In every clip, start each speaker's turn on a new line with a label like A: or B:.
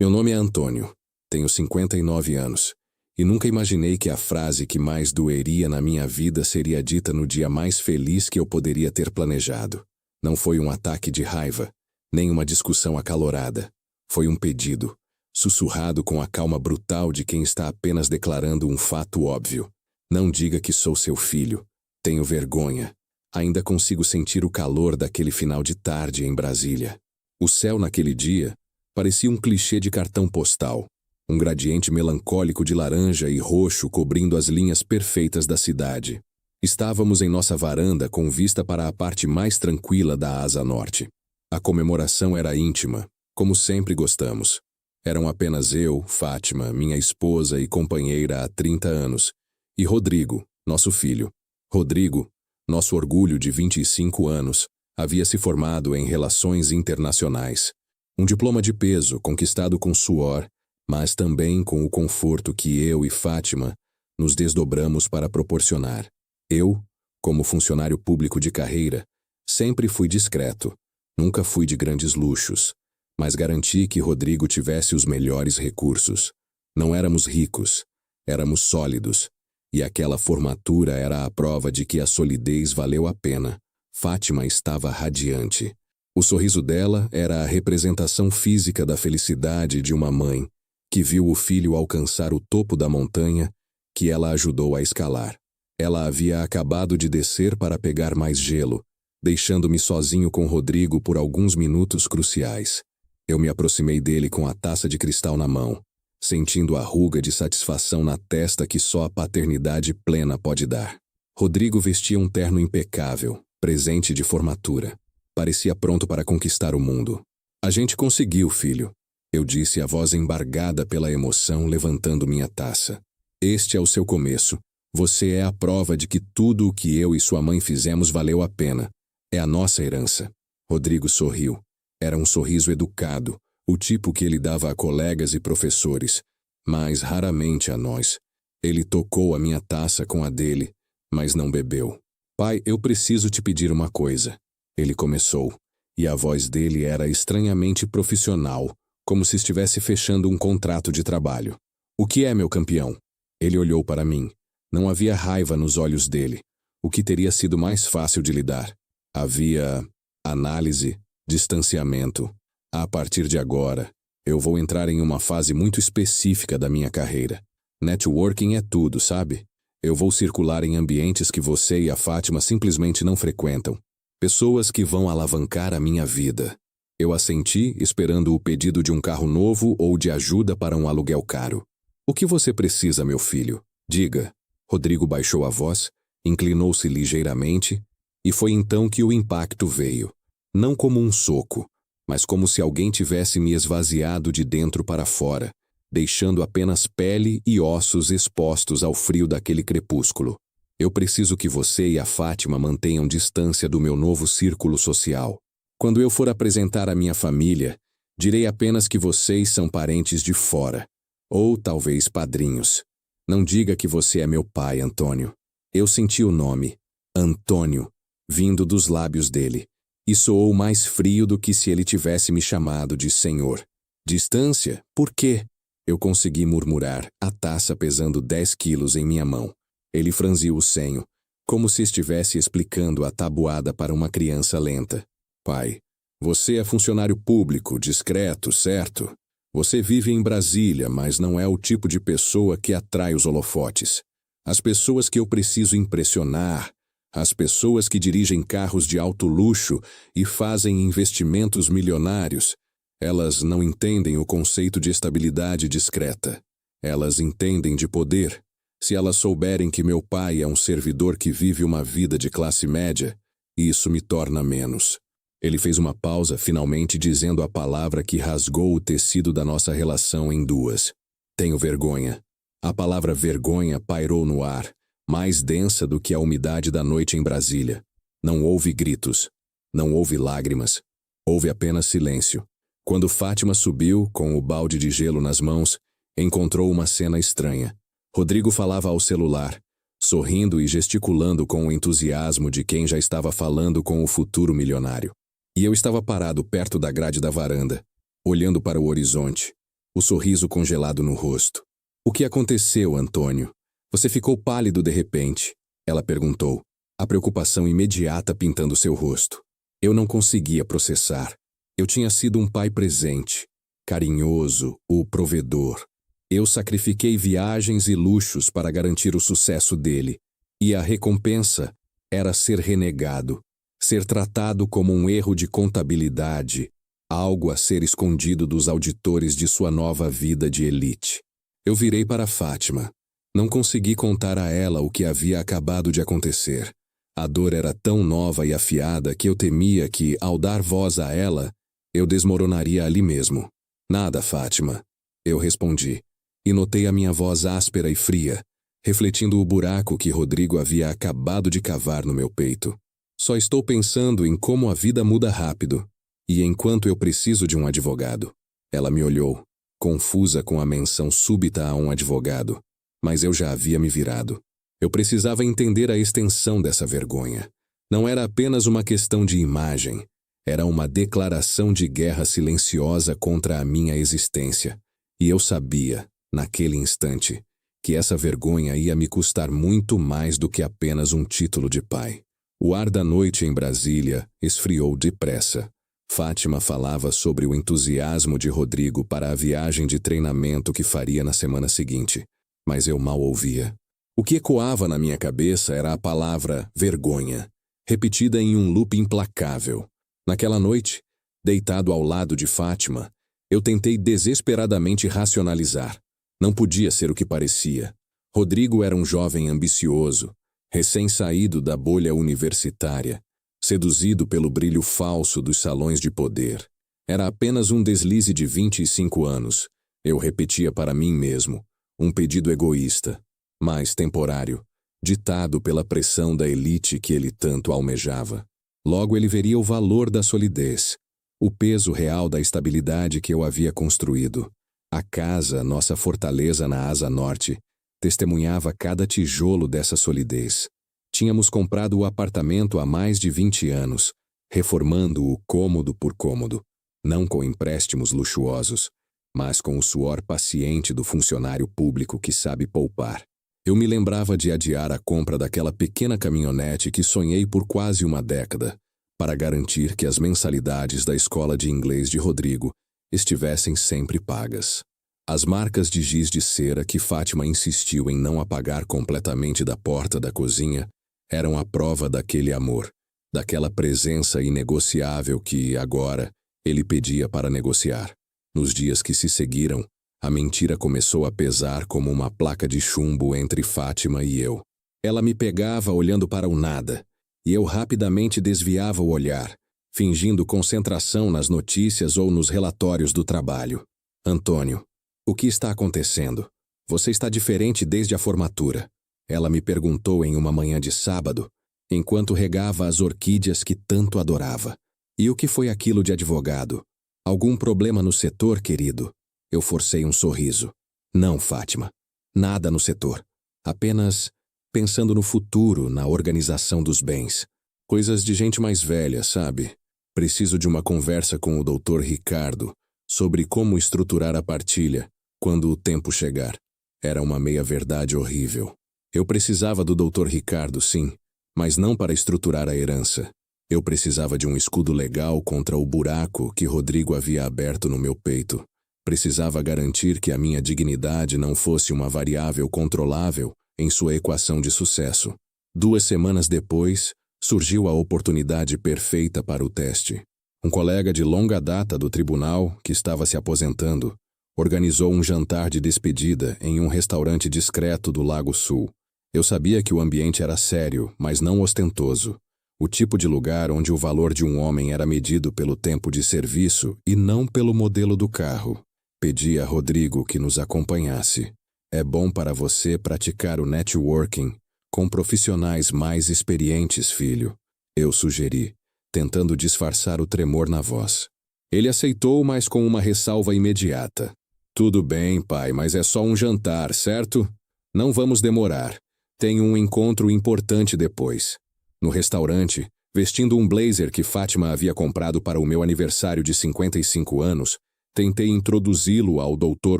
A: Meu nome é Antônio, tenho 59 anos, e nunca imaginei que a frase que mais doeria na minha vida seria dita no dia mais feliz que eu poderia ter planejado. Não foi um ataque de raiva, nem uma discussão acalorada. Foi um pedido, sussurrado com a calma brutal de quem está apenas declarando um fato óbvio. Não diga que sou seu filho. Tenho vergonha. Ainda consigo sentir o calor daquele final de tarde em Brasília. O céu naquele dia parecia um clichê de cartão postal. Um gradiente melancólico de laranja e roxo cobrindo as linhas perfeitas da cidade. Estávamos em nossa varanda com vista para a parte mais tranquila da asa norte. A comemoração era íntima, como sempre gostamos. Eram apenas eu, Fátima, minha esposa e companheira há 30 anos, e Rodrigo, nosso filho. Rodrigo, nosso orgulho de 25 anos, havia se formado em Relações Internacionais. Um diploma de peso conquistado com suor, mas também com o conforto que eu e Fátima nos desdobramos para proporcionar. Eu, como funcionário público de carreira, sempre fui discreto, nunca fui de grandes luxos, mas garanti que Rodrigo tivesse os melhores recursos. Não éramos ricos, éramos sólidos, e aquela formatura era a prova de que a solidez valeu a pena. Fátima estava radiante. O sorriso dela era a representação física da felicidade de uma mãe que viu o filho alcançar o topo da montanha que ela ajudou a escalar. Ela havia acabado de descer para pegar mais gelo, deixando-me sozinho com Rodrigo por alguns minutos cruciais. Eu me aproximei dele com a taça de cristal na mão, sentindo a ruga de satisfação na testa que só a paternidade plena pode dar. Rodrigo vestia um terno impecável, presente de formatura. Parecia pronto para conquistar o mundo. A gente conseguiu, filho, eu disse, a voz embargada pela emoção, levantando minha taça. Este é o seu começo. Você é a prova de que tudo o que eu e sua mãe fizemos valeu a pena. É a nossa herança. Rodrigo sorriu. Era um sorriso educado, o tipo que ele dava a colegas e professores, mas raramente a nós. Ele tocou a minha taça com a dele, mas não bebeu. Pai, eu preciso te pedir uma coisa. Ele começou, e a voz dele era estranhamente profissional, como se estivesse fechando um contrato de trabalho. O que é, meu campeão? Ele olhou para mim. Não havia raiva nos olhos dele, o que teria sido mais fácil de lidar. Havia análise, distanciamento. A partir de agora, eu vou entrar em uma fase muito específica da minha carreira. Networking é tudo, sabe? Eu vou circular em ambientes que você e a Fátima simplesmente não frequentam. Pessoas que vão alavancar a minha vida. Eu assenti, esperando o pedido de um carro novo ou de ajuda para um aluguel caro. O que você precisa, meu filho? Diga. Rodrigo baixou a voz, inclinou-se ligeiramente, e foi então que o impacto veio. Não como um soco, mas como se alguém tivesse me esvaziado de dentro para fora, deixando apenas pele e ossos expostos ao frio daquele crepúsculo. Eu preciso que você e a Fátima mantenham distância do meu novo círculo social. Quando eu for apresentar a minha família, direi apenas que vocês são parentes de fora, ou talvez padrinhos. Não diga que você é meu pai, Antônio. Eu senti o nome, Antônio, vindo dos lábios dele, e soou mais frio do que se ele tivesse me chamado de senhor. Distância? Por quê? Eu consegui murmurar, a taça pesando 10 quilos em minha mão. Ele franziu o senho, como se estivesse explicando a tabuada para uma criança lenta. Pai, você é funcionário público, discreto, certo? Você vive em Brasília, mas não é o tipo de pessoa que atrai os holofotes. As pessoas que eu preciso impressionar, as pessoas que dirigem carros de alto luxo e fazem investimentos milionários, elas não entendem o conceito de estabilidade discreta. Elas entendem de poder. Se elas souberem que meu pai é um servidor que vive uma vida de classe média, isso me torna menos. Ele fez uma pausa, finalmente dizendo a palavra que rasgou o tecido da nossa relação em duas. Tenho vergonha. A palavra vergonha pairou no ar, mais densa do que a umidade da noite em Brasília. Não houve gritos. Não houve lágrimas. Houve apenas silêncio. Quando Fátima subiu, com o balde de gelo nas mãos, encontrou uma cena estranha. Rodrigo falava ao celular, sorrindo e gesticulando com o entusiasmo de quem já estava falando com o futuro milionário. E eu estava parado perto da grade da varanda, olhando para o horizonte, o sorriso congelado no rosto. O que aconteceu, Antônio? Você ficou pálido de repente, ela perguntou, a preocupação imediata pintando seu rosto. Eu não conseguia processar. Eu tinha sido um pai presente, carinhoso, o provedor. Eu sacrifiquei viagens e luxos para garantir o sucesso dele. E a recompensa era ser renegado, ser tratado como um erro de contabilidade, algo a ser escondido dos auditores de sua nova vida de elite. Eu virei para Fátima. Não consegui contar a ela o que havia acabado de acontecer. A dor era tão nova e afiada que eu temia que, ao dar voz a ela, eu desmoronaria ali mesmo. Nada, Fátima, eu respondi, e notei a minha voz áspera e fria, refletindo o buraco que Rodrigo havia acabado de cavar no meu peito. Só estou pensando em como a vida muda rápido, e enquanto eu preciso de um advogado. Ela me olhou, confusa com a menção súbita a um advogado, mas eu já havia me virado. Eu precisava entender a extensão dessa vergonha. Não era apenas uma questão de imagem, era uma declaração de guerra silenciosa contra a minha existência. E eu sabia, naquele instante, que essa vergonha ia me custar muito mais do que apenas um título de pai. O ar da noite em Brasília esfriou depressa. Fátima falava sobre o entusiasmo de Rodrigo para a viagem de treinamento que faria na semana seguinte, mas eu mal ouvia. O que ecoava na minha cabeça era a palavra vergonha, repetida em um loop implacável. Naquela noite, deitado ao lado de Fátima, eu tentei desesperadamente racionalizar. Não podia ser o que parecia. Rodrigo era um jovem ambicioso, recém-saído da bolha universitária, seduzido pelo brilho falso dos salões de poder. Era apenas um deslize de 25 anos, eu repetia para mim mesmo, um pedido egoísta, mas temporário, ditado pela pressão da elite que ele tanto almejava. Logo ele veria o valor da solidez, o peso real da estabilidade que eu havia construído. A casa, nossa fortaleza na asa norte, testemunhava cada tijolo dessa solidez. Tínhamos comprado o apartamento há mais de 20 anos, reformando-o cômodo por cômodo, não com empréstimos luxuosos, mas com o suor paciente do funcionário público que sabe poupar. Eu me lembrava de adiar a compra daquela pequena caminhonete que sonhei por quase uma década, para garantir que as mensalidades da escola de inglês de Rodrigo estivessem sempre pagas. As marcas de giz de cera que Fátima insistiu em não apagar completamente da porta da cozinha eram a prova daquele amor, daquela presença inegociável que, agora, ele pedia para negociar. Nos dias que se seguiram, a mentira começou a pesar como uma placa de chumbo entre Fátima e eu. Ela me pegava olhando para o nada, e eu rapidamente desviava o olhar, fingindo concentração nas notícias ou nos relatórios do trabalho. Antônio, o que está acontecendo? Você está diferente desde a formatura. Ela me perguntou em uma manhã de sábado, enquanto regava as orquídeas que tanto adorava. E o que foi aquilo de advogado? Algum problema no setor, querido? Eu forcei um sorriso. Não, Fátima. Nada no setor. Apenas pensando no futuro, na organização dos bens. Coisas de gente mais velha, sabe? Preciso de uma conversa com o Dr. Ricardo sobre como estruturar a partilha quando o tempo chegar. Era uma meia-verdade horrível. Eu precisava do Dr. Ricardo, sim, mas não para estruturar a herança. Eu precisava de um escudo legal contra o buraco que Rodrigo havia aberto no meu peito. Precisava garantir que a minha dignidade não fosse uma variável controlável em sua equação de sucesso. 2 semanas depois, surgiu a oportunidade perfeita para o teste. Um colega de longa data do tribunal, que estava se aposentando, organizou um jantar de despedida em um restaurante discreto do Lago Sul. Eu sabia que o ambiente era sério, mas não ostentoso. O tipo de lugar onde o valor de um homem era medido pelo tempo de serviço e não pelo modelo do carro. Pedi a Rodrigo que nos acompanhasse. É bom para você praticar o networking com profissionais mais experientes, filho. Eu sugeri, tentando disfarçar o tremor na voz. Ele aceitou, mas com uma ressalva imediata. Tudo bem, pai, mas é só um jantar, certo? Não vamos demorar. Tenho um encontro importante depois. No restaurante, vestindo um blazer que Fátima havia comprado para o meu aniversário de 55 anos, Tentei introduzi-lo ao Dr.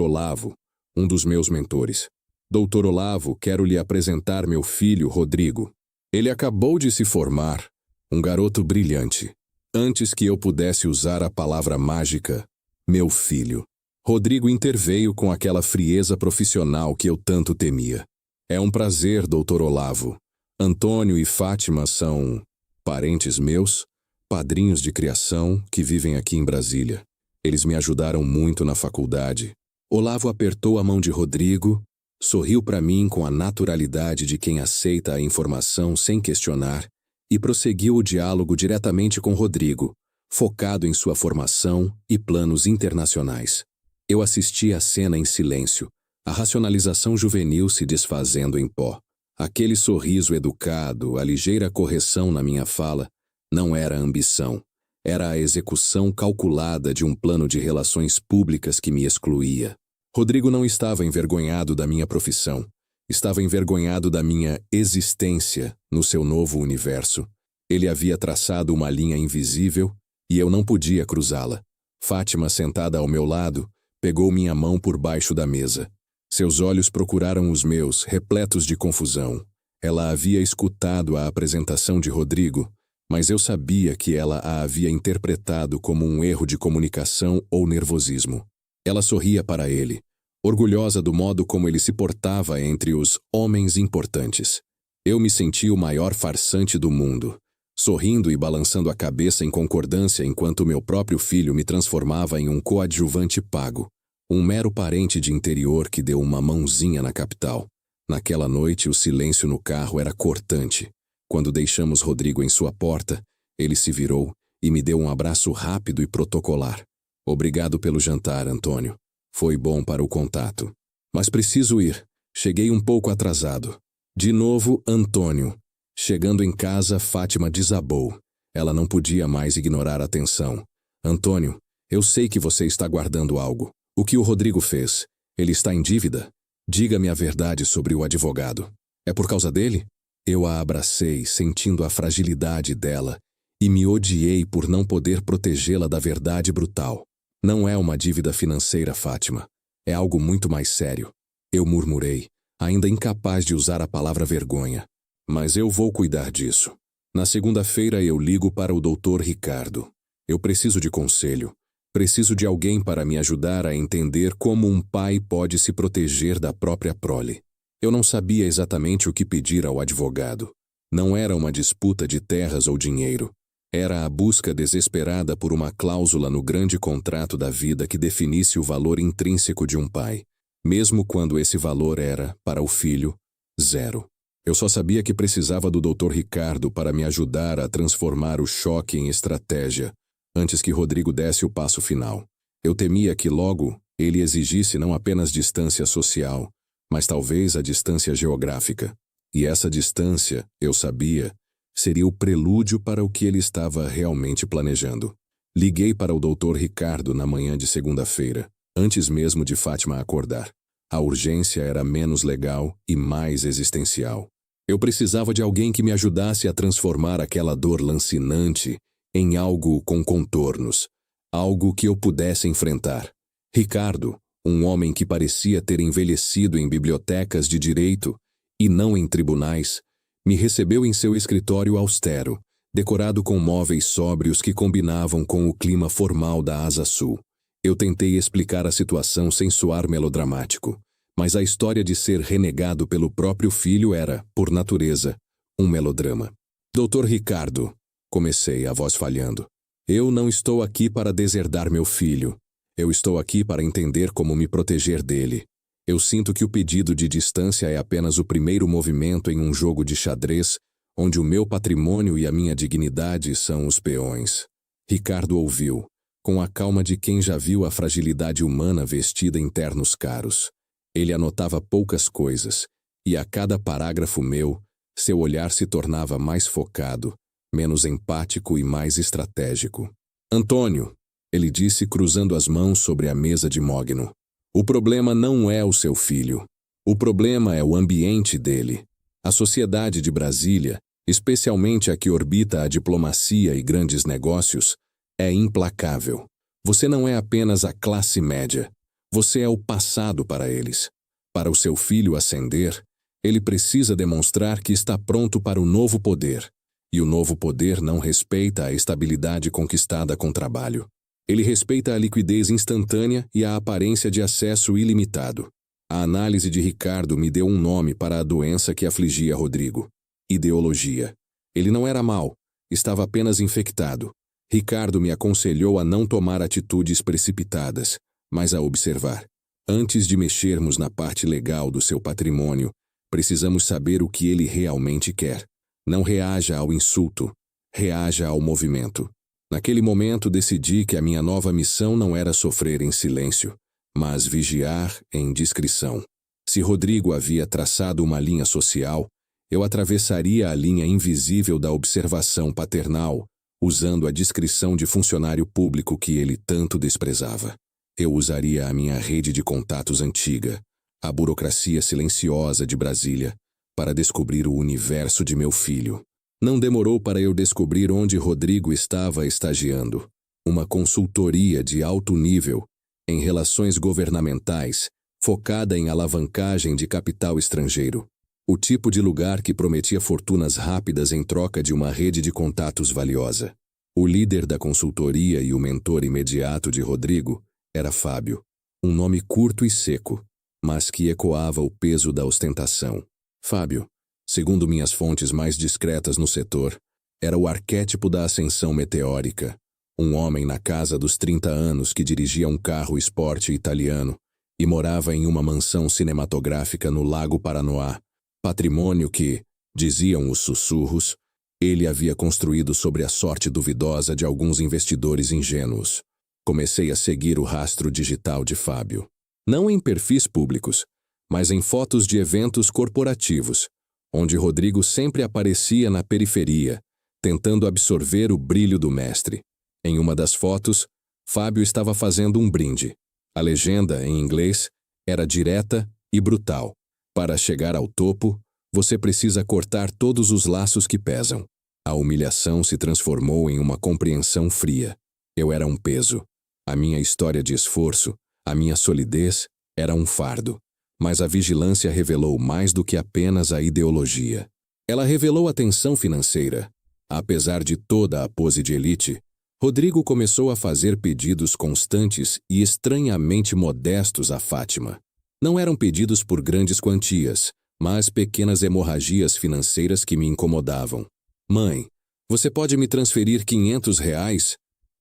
A: Olavo, um dos meus mentores. Dr. Olavo, quero lhe apresentar meu filho, Rodrigo. Ele acabou de se formar, um garoto brilhante. Antes que eu pudesse usar a palavra mágica, meu filho. Rodrigo interveio com aquela frieza profissional que eu tanto temia. É um prazer, Dr. Olavo. Antônio e Fátima são parentes meus, padrinhos de criação que vivem aqui em Brasília. Eles me ajudaram muito na faculdade. Olavo apertou a mão de Rodrigo, sorriu para mim com a naturalidade de quem aceita a informação sem questionar e prosseguiu o diálogo diretamente com Rodrigo, focado em sua formação e planos internacionais. Eu assisti a cena em silêncio, a racionalização juvenil se desfazendo em pó. Aquele sorriso educado, a ligeira correção na minha fala, não era ambição. Era a execução calculada de um plano de relações públicas que me excluía. Rodrigo não estava envergonhado da minha profissão. Estava envergonhado da minha existência no seu novo universo. Ele havia traçado uma linha invisível e eu não podia cruzá-la. Fátima, sentada ao meu lado, pegou minha mão por baixo da mesa. Seus olhos procuraram os meus, repletos de confusão. Ela havia escutado a apresentação de Rodrigo, mas eu sabia que ela a havia interpretado como um erro de comunicação ou nervosismo. Ela sorria para ele, orgulhosa do modo como ele se portava entre os homens importantes. Eu me senti o maior farsante do mundo, sorrindo e balançando a cabeça em concordância enquanto meu próprio filho me transformava em um coadjuvante pago, um mero parente de interior que deu uma mãozinha na capital. Naquela noite, o silêncio no carro era cortante. Quando deixamos Rodrigo em sua porta, ele se virou e me deu um abraço rápido e protocolar. Obrigado pelo jantar, Antônio. Foi bom para o contato. Mas preciso ir. Cheguei um pouco atrasado. De novo, Antônio. Chegando em casa, Fátima desabou. Ela não podia mais ignorar a tensão. Antônio, eu sei que você está guardando algo. O que o Rodrigo fez? Ele está em dívida? Diga-me a verdade sobre o advogado. É por causa dele? Eu a abracei, sentindo a fragilidade dela, e me odiei por não poder protegê-la da verdade brutal. Não é uma dívida financeira, Fátima. É algo muito mais sério. Eu murmurei, ainda incapaz de usar a palavra vergonha. Mas eu vou cuidar disso. Na segunda-feira eu ligo para o Dr. Ricardo. Eu preciso de conselho. Preciso de alguém para me ajudar a entender como um pai pode se proteger da própria prole. Eu não sabia exatamente o que pedir ao advogado. Não era uma disputa de terras ou dinheiro. Era a busca desesperada por uma cláusula no grande contrato da vida que definisse o valor intrínseco de um pai, mesmo quando esse valor era, para o filho, zero. Eu só sabia que precisava do Dr. Ricardo para me ajudar a transformar o choque em estratégia, antes que Rodrigo desse o passo final. Eu temia que logo ele exigisse não apenas distância social, mas talvez a distância geográfica. E essa distância, eu sabia, seria o prelúdio para o que ele estava realmente planejando. Liguei para o Dr. Ricardo na manhã de segunda-feira, antes mesmo de Fátima acordar. A urgência era menos legal e mais existencial. Eu precisava de alguém que me ajudasse a transformar aquela dor lancinante em algo com contornos, algo que eu pudesse enfrentar. Ricardo, um homem que parecia ter envelhecido em bibliotecas de direito e não em tribunais, me recebeu em seu escritório austero, decorado com móveis sóbrios que combinavam com o clima formal da Asa Sul. Eu tentei explicar a situação sem soar melodramático, mas a história de ser renegado pelo próprio filho era, por natureza, um melodrama. Dr. Ricardo, comecei, a voz falhando, eu não estou aqui para deserdar meu filho. Eu estou aqui para entender como me proteger dele. Eu sinto que o pedido de distância é apenas o primeiro movimento em um jogo de xadrez, onde o meu patrimônio e a minha dignidade são os peões. Ricardo ouviu, com a calma de quem já viu a fragilidade humana vestida em ternos caros. Ele anotava poucas coisas, e a cada parágrafo meu, seu olhar se tornava mais focado, menos empático e mais estratégico. Antônio, ele disse cruzando as mãos sobre a mesa de mogno. O problema não é o seu filho. O problema é o ambiente dele. A sociedade de Brasília, especialmente a que orbita a diplomacia e grandes negócios, é implacável. Você não é apenas a classe média. Você é o passado para eles. Para o seu filho ascender, ele precisa demonstrar que está pronto para o novo poder. E o novo poder não respeita a estabilidade conquistada com trabalho. Ele respeita a liquidez instantânea e a aparência de acesso ilimitado. A análise de Ricardo me deu um nome para a doença que afligia Rodrigo: ideologia. Ele não era mau, estava apenas infectado. Ricardo me aconselhou a não tomar atitudes precipitadas, mas a observar. Antes de mexermos na parte legal do seu patrimônio, precisamos saber o que ele realmente quer. Não reaja ao insulto, reaja ao movimento. Naquele momento decidi que a minha nova missão não era sofrer em silêncio, mas vigiar em discrição. Se Rodrigo havia traçado uma linha social, eu atravessaria a linha invisível da observação paternal, usando a discrição de funcionário público que ele tanto desprezava. Eu usaria a minha rede de contatos antiga, a burocracia silenciosa de Brasília, para descobrir o universo de meu filho. Não demorou para eu descobrir onde Rodrigo estava estagiando. Uma consultoria de alto nível, em relações governamentais, focada em alavancagem de capital estrangeiro. O tipo de lugar que prometia fortunas rápidas em troca de uma rede de contatos valiosa. O líder da consultoria e o mentor imediato de Rodrigo era Fábio. Um nome curto e seco, mas que ecoava o peso da ostentação. Fábio, segundo minhas fontes mais discretas no setor, era o arquétipo da ascensão meteórica. Um homem na casa dos 30 anos que dirigia um carro esporte italiano e morava em uma mansão cinematográfica no Lago Paranoá, patrimônio que, diziam os sussurros, ele havia construído sobre a sorte duvidosa de alguns investidores ingênuos. Comecei a seguir o rastro digital de Fábio. Não em perfis públicos, mas em fotos de eventos corporativos, onde Rodrigo sempre aparecia na periferia, tentando absorver o brilho do mestre. Em uma das fotos, Fábio estava fazendo um brinde. A legenda, em inglês, era direta e brutal. Para chegar ao topo, você precisa cortar todos os laços que pesam. A humilhação se transformou em uma compreensão fria. Eu era um peso. A minha história de esforço, a minha solidez, era um fardo. Mas a vigilância revelou mais do que apenas a ideologia. Ela revelou a tensão financeira. Apesar de toda a pose de elite, Rodrigo começou a fazer pedidos constantes e estranhamente modestos a Fátima. Não eram pedidos por grandes quantias, mas pequenas hemorragias financeiras que me incomodavam. Mãe, você pode me transferir R$ 500?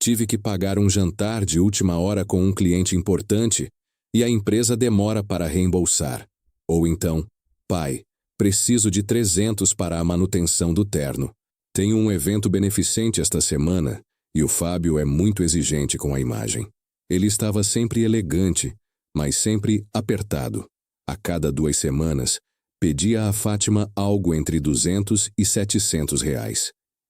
A: Tive que pagar um jantar de última hora com um cliente importante e a empresa demora para reembolsar. Ou então, pai, preciso de 300 para a manutenção do terno. Tenho um evento beneficente esta semana e o Fábio é muito exigente com a imagem. Ele estava sempre elegante, mas sempre apertado. A cada 2 semanas, pedia a Fátima algo entre R$ 200 e R$ 700.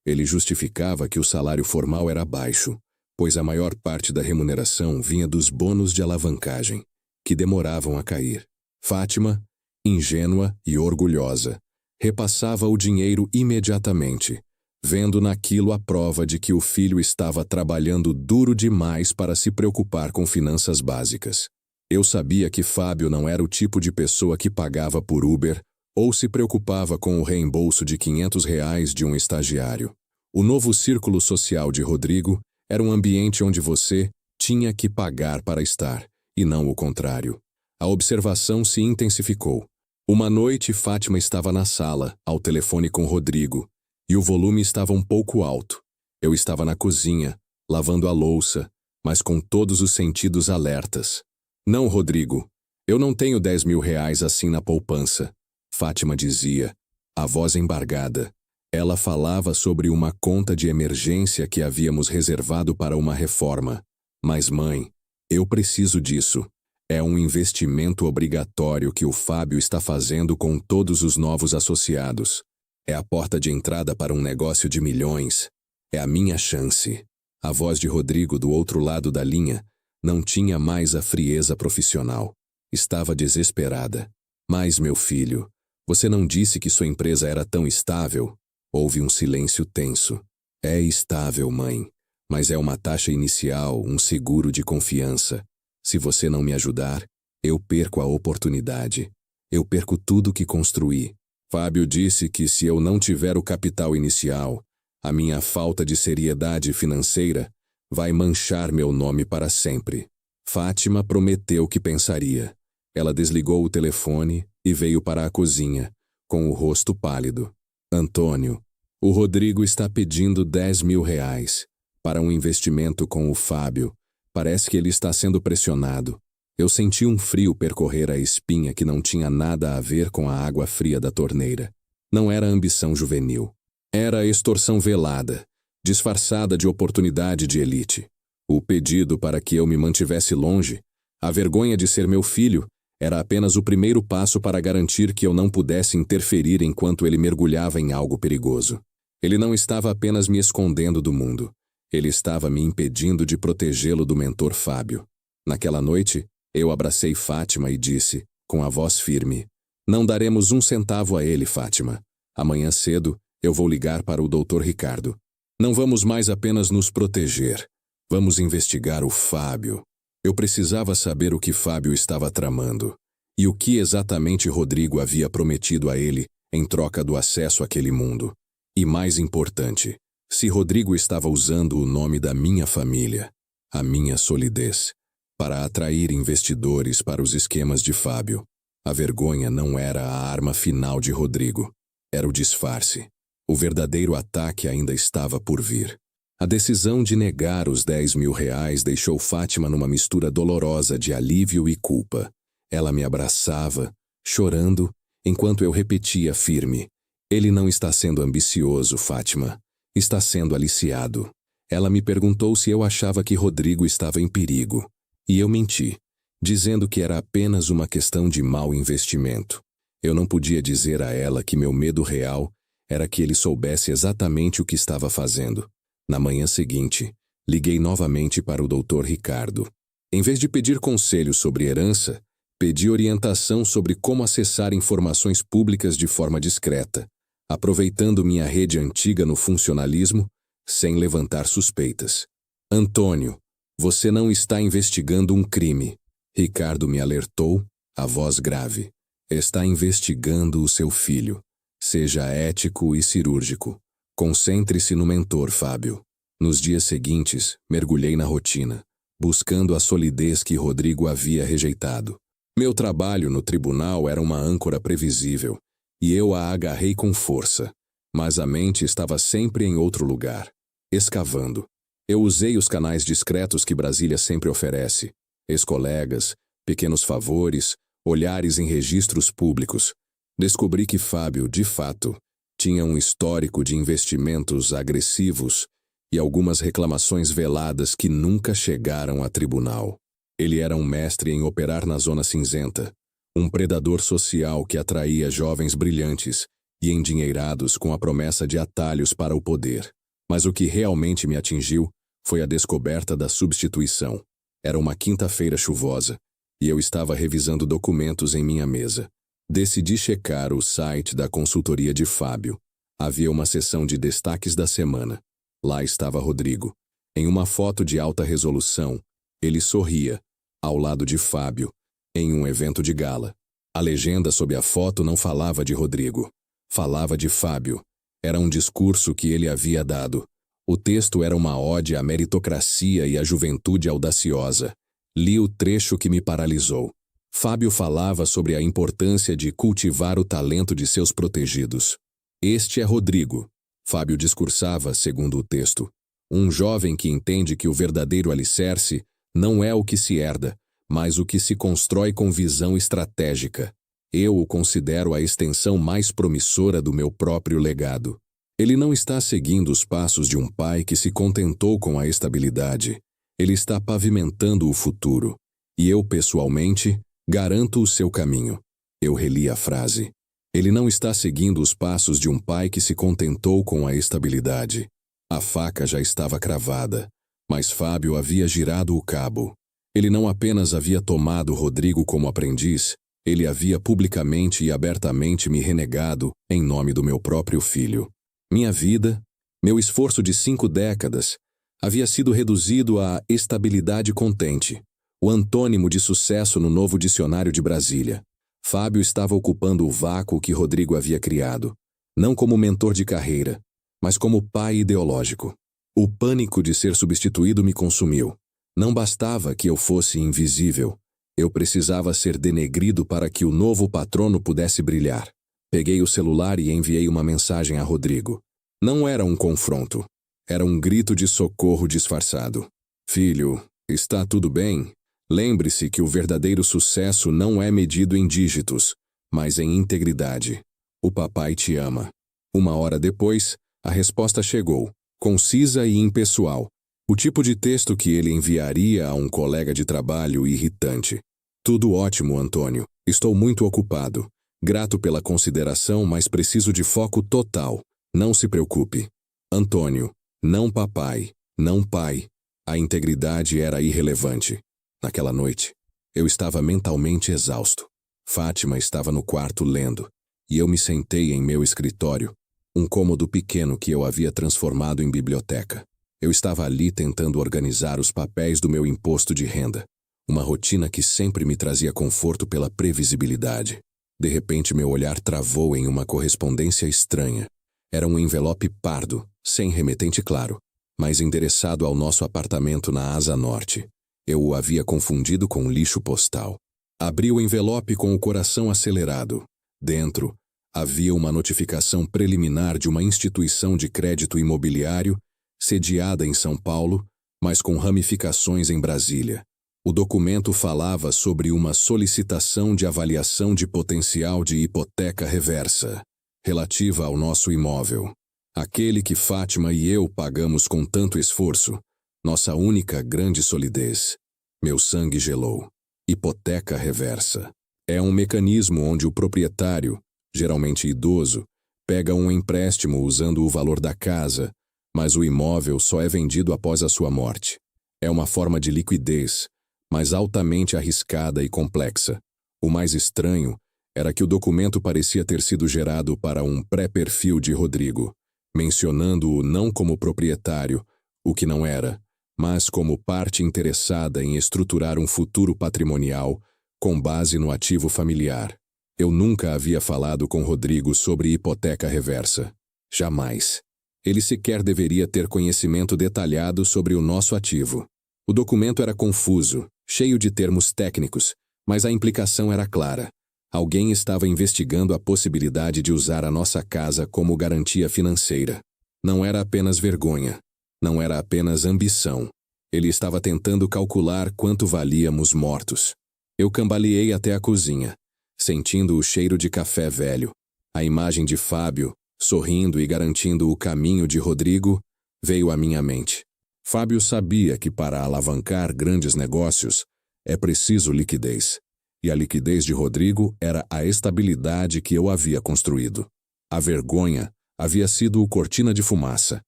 A: Ele justificava que o salário formal era baixo, pois a maior parte da remuneração vinha dos bônus de alavancagem, que demoravam a cair. Fátima, ingênua e orgulhosa, repassava o dinheiro imediatamente, vendo naquilo a prova de que o filho estava trabalhando duro demais para se preocupar com finanças básicas. Eu sabia que Fábio não era o tipo de pessoa que pagava por Uber ou se preocupava com o reembolso de R$ 500 de um estagiário. O novo círculo social de Rodrigo era um ambiente onde você tinha que pagar para estar, e não o contrário. A observação se intensificou. Uma noite, Fátima estava na sala, ao telefone com Rodrigo, e o volume estava um pouco alto. Eu estava na cozinha, lavando a louça, mas com todos os sentidos alertas. Não, Rodrigo, eu não tenho R$ 10.000 assim na poupança, Fátima dizia, a voz embargada. Ela falava sobre uma conta de emergência que havíamos reservado para uma reforma. Mas, mãe, eu preciso disso. É um investimento obrigatório que o Fábio está fazendo com todos os novos associados. É a porta de entrada para um negócio de milhões. É a minha chance. A voz de Rodrigo do outro lado da linha não tinha mais a frieza profissional. Estava desesperada. Mas, meu filho, você não disse que sua empresa era tão estável? Houve um silêncio tenso. É estável, mãe, Mas é uma taxa inicial, um seguro de confiança. Se você não me ajudar, eu perco a oportunidade. Eu perco tudo que construí. Fábio disse que se eu não tiver o capital inicial, a minha falta de seriedade financeira vai manchar meu nome para sempre. Fátima prometeu que pensaria. Ela desligou o telefone e veio para a cozinha, com o rosto pálido. Antônio, o Rodrigo está pedindo 10.000 reais para um investimento com o Fábio. Parece que ele está sendo pressionado. Eu senti um frio percorrer a espinha que não tinha nada a ver com a água fria da torneira. Não era ambição juvenil. Era extorsão velada, disfarçada de oportunidade de elite. O pedido para que eu me mantivesse longe, a vergonha de ser meu filho, era apenas o primeiro passo para garantir que eu não pudesse interferir enquanto ele mergulhava em algo perigoso. Ele não estava apenas me escondendo do mundo. Ele estava me impedindo de protegê-lo do mentor Fábio. Naquela noite, eu abracei Fátima e disse, com a voz firme, não daremos 1 centavo a ele, Fátima. Amanhã cedo, eu vou ligar para o Dr. Ricardo. Não vamos mais apenas nos proteger. Vamos investigar o Fábio. Eu precisava saber o que Fábio estava tramando e o que exatamente Rodrigo havia prometido a ele em troca do acesso àquele mundo. E mais importante, se Rodrigo estava usando o nome da minha família, a minha solidez, para atrair investidores para os esquemas de Fábio. A vergonha não era a arma final de Rodrigo. Era o disfarce. O verdadeiro ataque ainda estava por vir. A decisão de negar os 10.000 reais deixou Fátima numa mistura dolorosa de alívio e culpa. Ela me abraçava, chorando, enquanto eu repetia firme, ele não está sendo ambicioso, Fátima. Está sendo aliciado. Ela me perguntou se eu achava que Rodrigo estava em perigo. E eu menti, dizendo que era apenas uma questão de mau investimento. Eu não podia dizer a ela que meu medo real era que ele soubesse exatamente o que estava fazendo. Na manhã seguinte, liguei novamente para o Dr. Ricardo. Em vez de pedir conselhos sobre herança, pedi orientação sobre como acessar informações públicas de forma discreta, aproveitando minha rede antiga no funcionalismo, sem levantar suspeitas. Antônio, você não está investigando um crime. Ricardo me alertou, a voz grave. Está investigando o seu filho. Seja ético e cirúrgico. Concentre-se no mentor, Fábio. Nos dias seguintes, mergulhei na rotina, buscando a solidez que Rodrigo havia rejeitado. Meu trabalho no tribunal era uma âncora previsível, e eu a agarrei com força. Mas a mente estava sempre em outro lugar, escavando. Eu usei os canais discretos que Brasília sempre oferece. Ex-colegas, pequenos favores, olhares em registros públicos. Descobri que Fábio, de fato, tinha um histórico de investimentos agressivos e algumas reclamações veladas que nunca chegaram a tribunal. Ele era um mestre em operar na zona cinzenta, um predador social que atraía jovens brilhantes e endinheirados com a promessa de atalhos para o poder. Mas o que realmente me atingiu foi a descoberta da substituição. Era uma quinta-feira chuvosa e eu estava revisando documentos em minha mesa. Decidi checar o site da consultoria de Fábio. Havia uma seção de destaques da semana. Lá estava Rodrigo. Em uma foto de alta resolução, ele sorria, ao lado de Fábio, em um evento de gala. A legenda sob a foto não falava de Rodrigo. Falava de Fábio. Era um discurso que ele havia dado. O texto era uma ode à meritocracia e à juventude audaciosa. Li o trecho que me paralisou. Fábio falava sobre a importância de cultivar o talento de seus protegidos. Este é Rodrigo. Fábio discursava, segundo o texto. Um jovem que entende que o verdadeiro alicerce não é o que se herda, mas o que se constrói com visão estratégica. Eu o considero a extensão mais promissora do meu próprio legado. Ele não está seguindo os passos de um pai que se contentou com a estabilidade. Ele está pavimentando o futuro. E eu, pessoalmente, garanto o seu caminho. Eu reli a frase. Ele não está seguindo os passos de um pai que se contentou com a estabilidade. A faca já estava cravada, mas Fábio havia girado o cabo. Ele não apenas havia tomado Rodrigo como aprendiz, ele havia publicamente e abertamente me renegado em nome do meu próprio filho. Minha vida, meu esforço de 5 décadas, Havia sido reduzido a estabilidade contente, o antônimo de sucesso no novo dicionário de Brasília. Fábio estava ocupando o vácuo que Rodrigo havia criado, não como mentor de carreira, mas como pai ideológico. O pânico de ser substituído me consumiu. Não bastava que eu fosse invisível. Eu precisava ser denegrido para que o novo patrono pudesse brilhar. Peguei o celular e enviei uma mensagem a Rodrigo. Não era um confronto. Era um grito de socorro disfarçado. Filho, está tudo bem? Lembre-se que o verdadeiro sucesso não é medido em dígitos, mas em integridade. O papai te ama. 1 hora depois, a resposta chegou, concisa e impessoal. O tipo de texto que ele enviaria a um colega de trabalho irritante. Tudo ótimo, Antônio. Estou muito ocupado. Grato pela consideração, mas preciso de foco total. Não se preocupe. Antônio, não papai, não pai. A integridade era irrelevante. Naquela noite, eu estava mentalmente exausto. Fátima estava no quarto lendo, e eu me sentei em meu escritório, um cômodo pequeno que eu havia transformado em biblioteca. Eu estava ali tentando organizar os papéis do meu imposto de renda, uma rotina que sempre me trazia conforto pela previsibilidade. De repente, meu olhar travou em uma correspondência estranha. Era um envelope pardo, sem remetente claro, mas endereçado ao nosso apartamento na Asa Norte. Eu o havia confundido com lixo postal. Abri o envelope com o coração acelerado. Dentro, havia uma notificação preliminar de uma instituição de crédito imobiliário sediada em São Paulo, mas com ramificações em Brasília. O documento falava sobre uma solicitação de avaliação de potencial de hipoteca reversa, relativa ao nosso imóvel. Aquele que Fátima e eu pagamos com tanto esforço, nossa única grande solidez. Meu sangue gelou. Hipoteca reversa. É um mecanismo onde o proprietário, geralmente idoso, pega um empréstimo usando o valor da casa, mas o imóvel só é vendido após a sua morte. É uma forma de liquidez, mas altamente arriscada e complexa. O mais estranho era que o documento parecia ter sido gerado para um pré-perfil de Rodrigo, mencionando-o não como proprietário, o que não era, mas como parte interessada em estruturar um futuro patrimonial com base no ativo familiar. Eu nunca havia falado com Rodrigo sobre hipoteca reversa. Jamais. Ele sequer deveria ter conhecimento detalhado sobre o nosso ativo. O documento era confuso, cheio de termos técnicos, mas a implicação era clara. Alguém estava investigando a possibilidade de usar a nossa casa como garantia financeira. Não era apenas vergonha. Não era apenas ambição. Ele estava tentando calcular quanto valíamos mortos. Eu cambaleei até a cozinha, sentindo o cheiro de café velho. A imagem de Fábio, sorrindo e garantindo o caminho de Rodrigo, veio à minha mente. Fábio sabia que para alavancar grandes negócios é preciso liquidez. E a liquidez de Rodrigo era a estabilidade que eu havia construído. A vergonha havia sido o cortina de fumaça.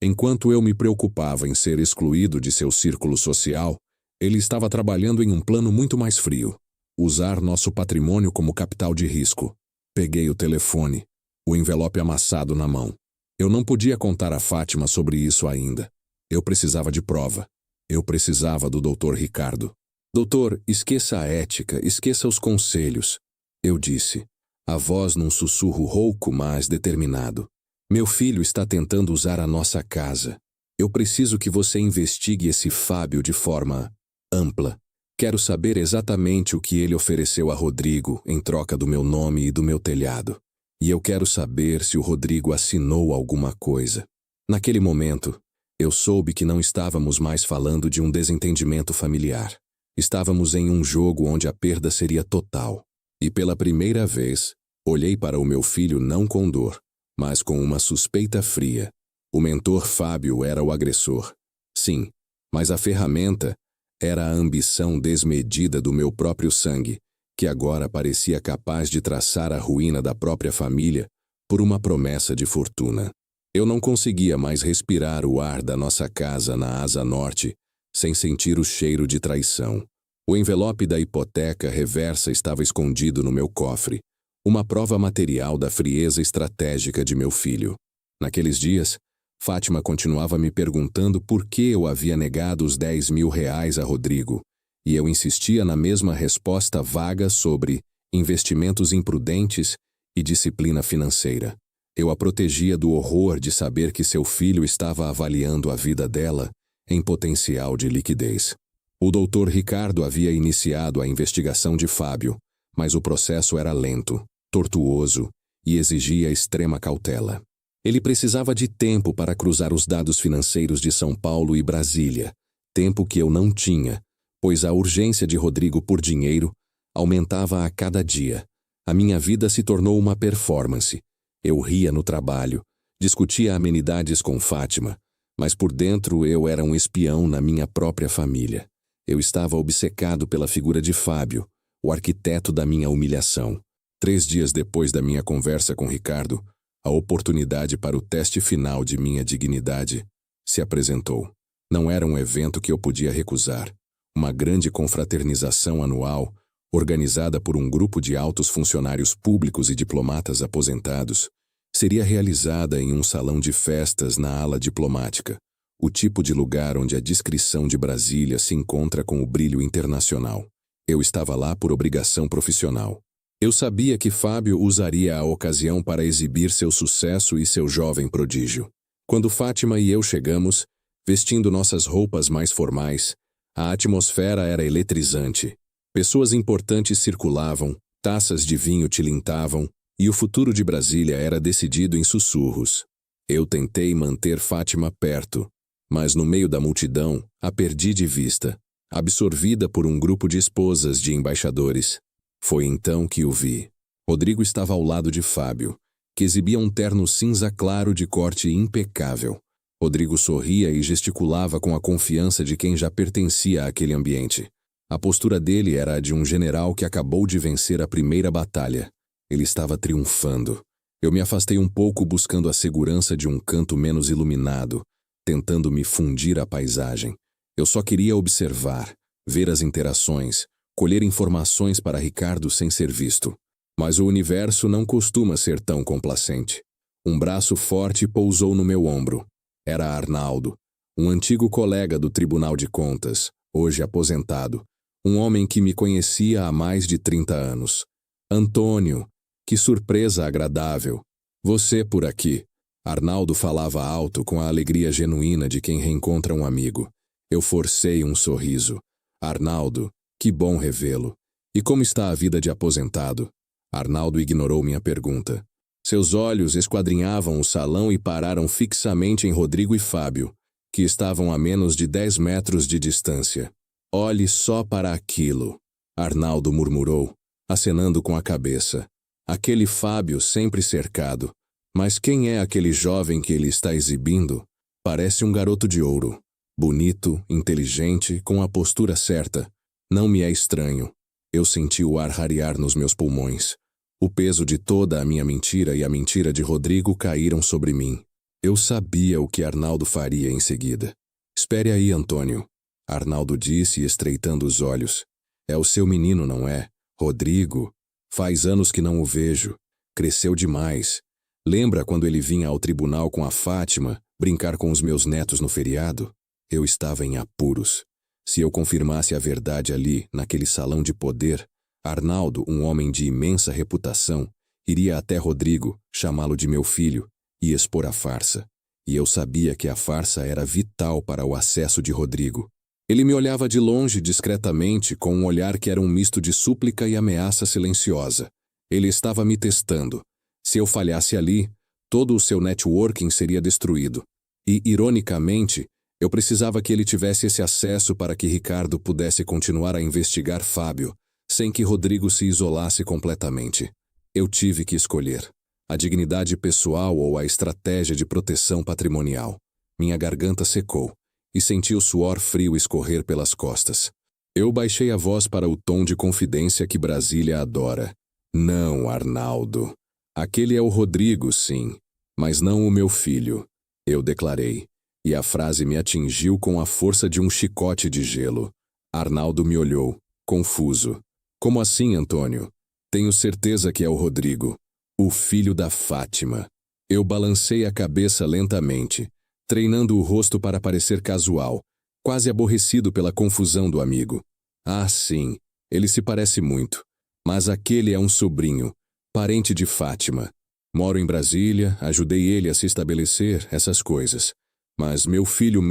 A: Enquanto eu me preocupava em ser excluído de seu círculo social, ele estava trabalhando em um plano muito mais frio. Usar nosso patrimônio como capital de risco. Peguei o telefone, o envelope amassado na mão. Eu não podia contar a Fátima sobre isso ainda. Eu precisava de prova. Eu precisava do Dr. Ricardo. Doutor, esqueça a ética, esqueça os conselhos. Eu disse, a voz num sussurro rouco, mas determinado. Meu filho está tentando usar a nossa casa. Eu preciso que você investigue esse Fábio de forma ampla. Quero saber exatamente o que ele ofereceu a Rodrigo em troca do meu nome e do meu telhado. E eu quero saber se o Rodrigo assinou alguma coisa. Naquele momento, eu soube que não estávamos mais falando de um desentendimento familiar. Estávamos em um jogo onde a perda seria total. E pela primeira vez, olhei para o meu filho não com dor, mas com uma suspeita fria. O mentor Fábio era o agressor. Sim, mas a ferramenta era a ambição desmedida do meu próprio sangue, que agora parecia capaz de traçar a ruína da própria família por uma promessa de fortuna. Eu não conseguia mais respirar o ar da nossa casa na Asa Norte sem sentir o cheiro de traição. O envelope da hipoteca reversa estava escondido no meu cofre, uma prova material da frieza estratégica de meu filho. Naqueles dias, Fátima continuava me perguntando por que eu havia negado os R$ 10.000 a Rodrigo, e eu insistia na mesma resposta vaga sobre investimentos imprudentes e disciplina financeira. Eu a protegia do horror de saber que seu filho estava avaliando a vida dela em potencial de liquidez. O Dr. Ricardo havia iniciado a investigação de Fábio, mas o processo era lento, tortuoso e exigia extrema cautela. Ele precisava de tempo para cruzar os dados financeiros de São Paulo e Brasília, tempo que eu não tinha, pois a urgência de Rodrigo por dinheiro aumentava a cada dia. A minha vida se tornou uma performance. Eu ria no trabalho, discutia amenidades com Fátima, mas por dentro eu era um espião na minha própria família. Eu estava obcecado pela figura de Fábio, o arquiteto da minha humilhação. 3 dias depois da minha conversa com Ricardo, a oportunidade para o teste final de minha dignidade se apresentou. Não era um evento que eu podia recusar. Uma grande confraternização anual, organizada por um grupo de altos funcionários públicos e diplomatas aposentados, seria realizada em um salão de festas na ala diplomática, o tipo de lugar onde a discrição de Brasília se encontra com o brilho internacional. Eu estava lá por obrigação profissional. Eu sabia que Fábio usaria a ocasião para exibir seu sucesso e seu jovem prodígio. Quando Fátima e eu chegamos, vestindo nossas roupas mais formais, a atmosfera era eletrizante. Pessoas importantes circulavam, taças de vinho tilintavam, e o futuro de Brasília era decidido em sussurros. Eu tentei manter Fátima perto, mas no meio da multidão a perdi de vista, absorvida por um grupo de esposas de embaixadores. Foi então que o vi. Rodrigo estava ao lado de Fábio, que exibia um terno cinza claro de corte impecável. Rodrigo sorria e gesticulava com a confiança de quem já pertencia àquele ambiente. A postura dele era a de um general que acabou de vencer a primeira batalha. Ele estava triunfando. Eu me afastei um pouco buscando a segurança de um canto menos iluminado, tentando me fundir à paisagem. Eu só queria observar, ver as interações, colher informações para Ricardo sem ser visto. Mas o universo não costuma ser tão complacente. Um braço forte pousou no meu ombro. Era Arnaldo, um antigo colega do Tribunal de Contas, hoje aposentado. Um homem que me conhecia há mais de 30 anos. Antônio, que surpresa agradável. Você por aqui. Arnaldo falava alto com a alegria genuína de quem reencontra um amigo. Eu forcei um sorriso. Arnaldo, que bom revê-lo. E como está a vida de aposentado? Arnaldo ignorou minha pergunta. Seus olhos esquadrinhavam o salão e pararam fixamente em Rodrigo e Fábio, que estavam a menos de 10 metros de distância. Olhe só para aquilo, Arnaldo murmurou, acenando com a cabeça. Aquele Fábio sempre cercado. Mas quem é aquele jovem que ele está exibindo? Parece um garoto de ouro. Bonito, inteligente, com a postura certa. Não me é estranho. Eu senti o ar rarear nos meus pulmões. O peso de toda a minha mentira e a mentira de Rodrigo caíram sobre mim. Eu sabia o que Arnaldo faria em seguida. Espere aí, Antônio. Arnaldo disse, estreitando os olhos. É o seu menino, não é? Rodrigo. Faz anos que não o vejo. Cresceu demais. Lembra quando ele vinha ao tribunal com a Fátima, brincar com os meus netos no feriado? Eu estava em apuros. Se eu confirmasse a verdade ali, naquele salão de poder, Arnaldo, um homem de imensa reputação, iria até Rodrigo, chamá-lo de meu filho, e expor a farsa. E eu sabia que a farsa era vital para o acesso de Rodrigo. Ele me olhava de longe discretamente, com um olhar que era um misto de súplica e ameaça silenciosa. Ele estava me testando. Se eu falhasse ali, todo o seu networking seria destruído. E, ironicamente, eu precisava que ele tivesse esse acesso para que Ricardo pudesse continuar a investigar Fábio, sem que Rodrigo se isolasse completamente. Eu tive que escolher a dignidade pessoal ou a estratégia de proteção patrimonial. Minha garganta secou e senti o suor frio escorrer pelas costas. Eu baixei a voz para o tom de confidência que Brasília adora. Não, Arnaldo. Aquele é o Rodrigo, sim, mas não o meu filho, eu declarei, e a frase me atingiu com a força de um chicote de gelo. Arnaldo me olhou, confuso. Como assim, Antônio? Tenho certeza que é o Rodrigo, o filho da Fátima. Eu balancei a cabeça lentamente, treinando o rosto para parecer casual, quase aborrecido pela confusão do amigo. Ah, sim, ele se parece muito. Mas aquele é um sobrinho, parente de Fátima. Moro em Brasília, ajudei ele a se estabelecer, essas coisas. Mas meu filho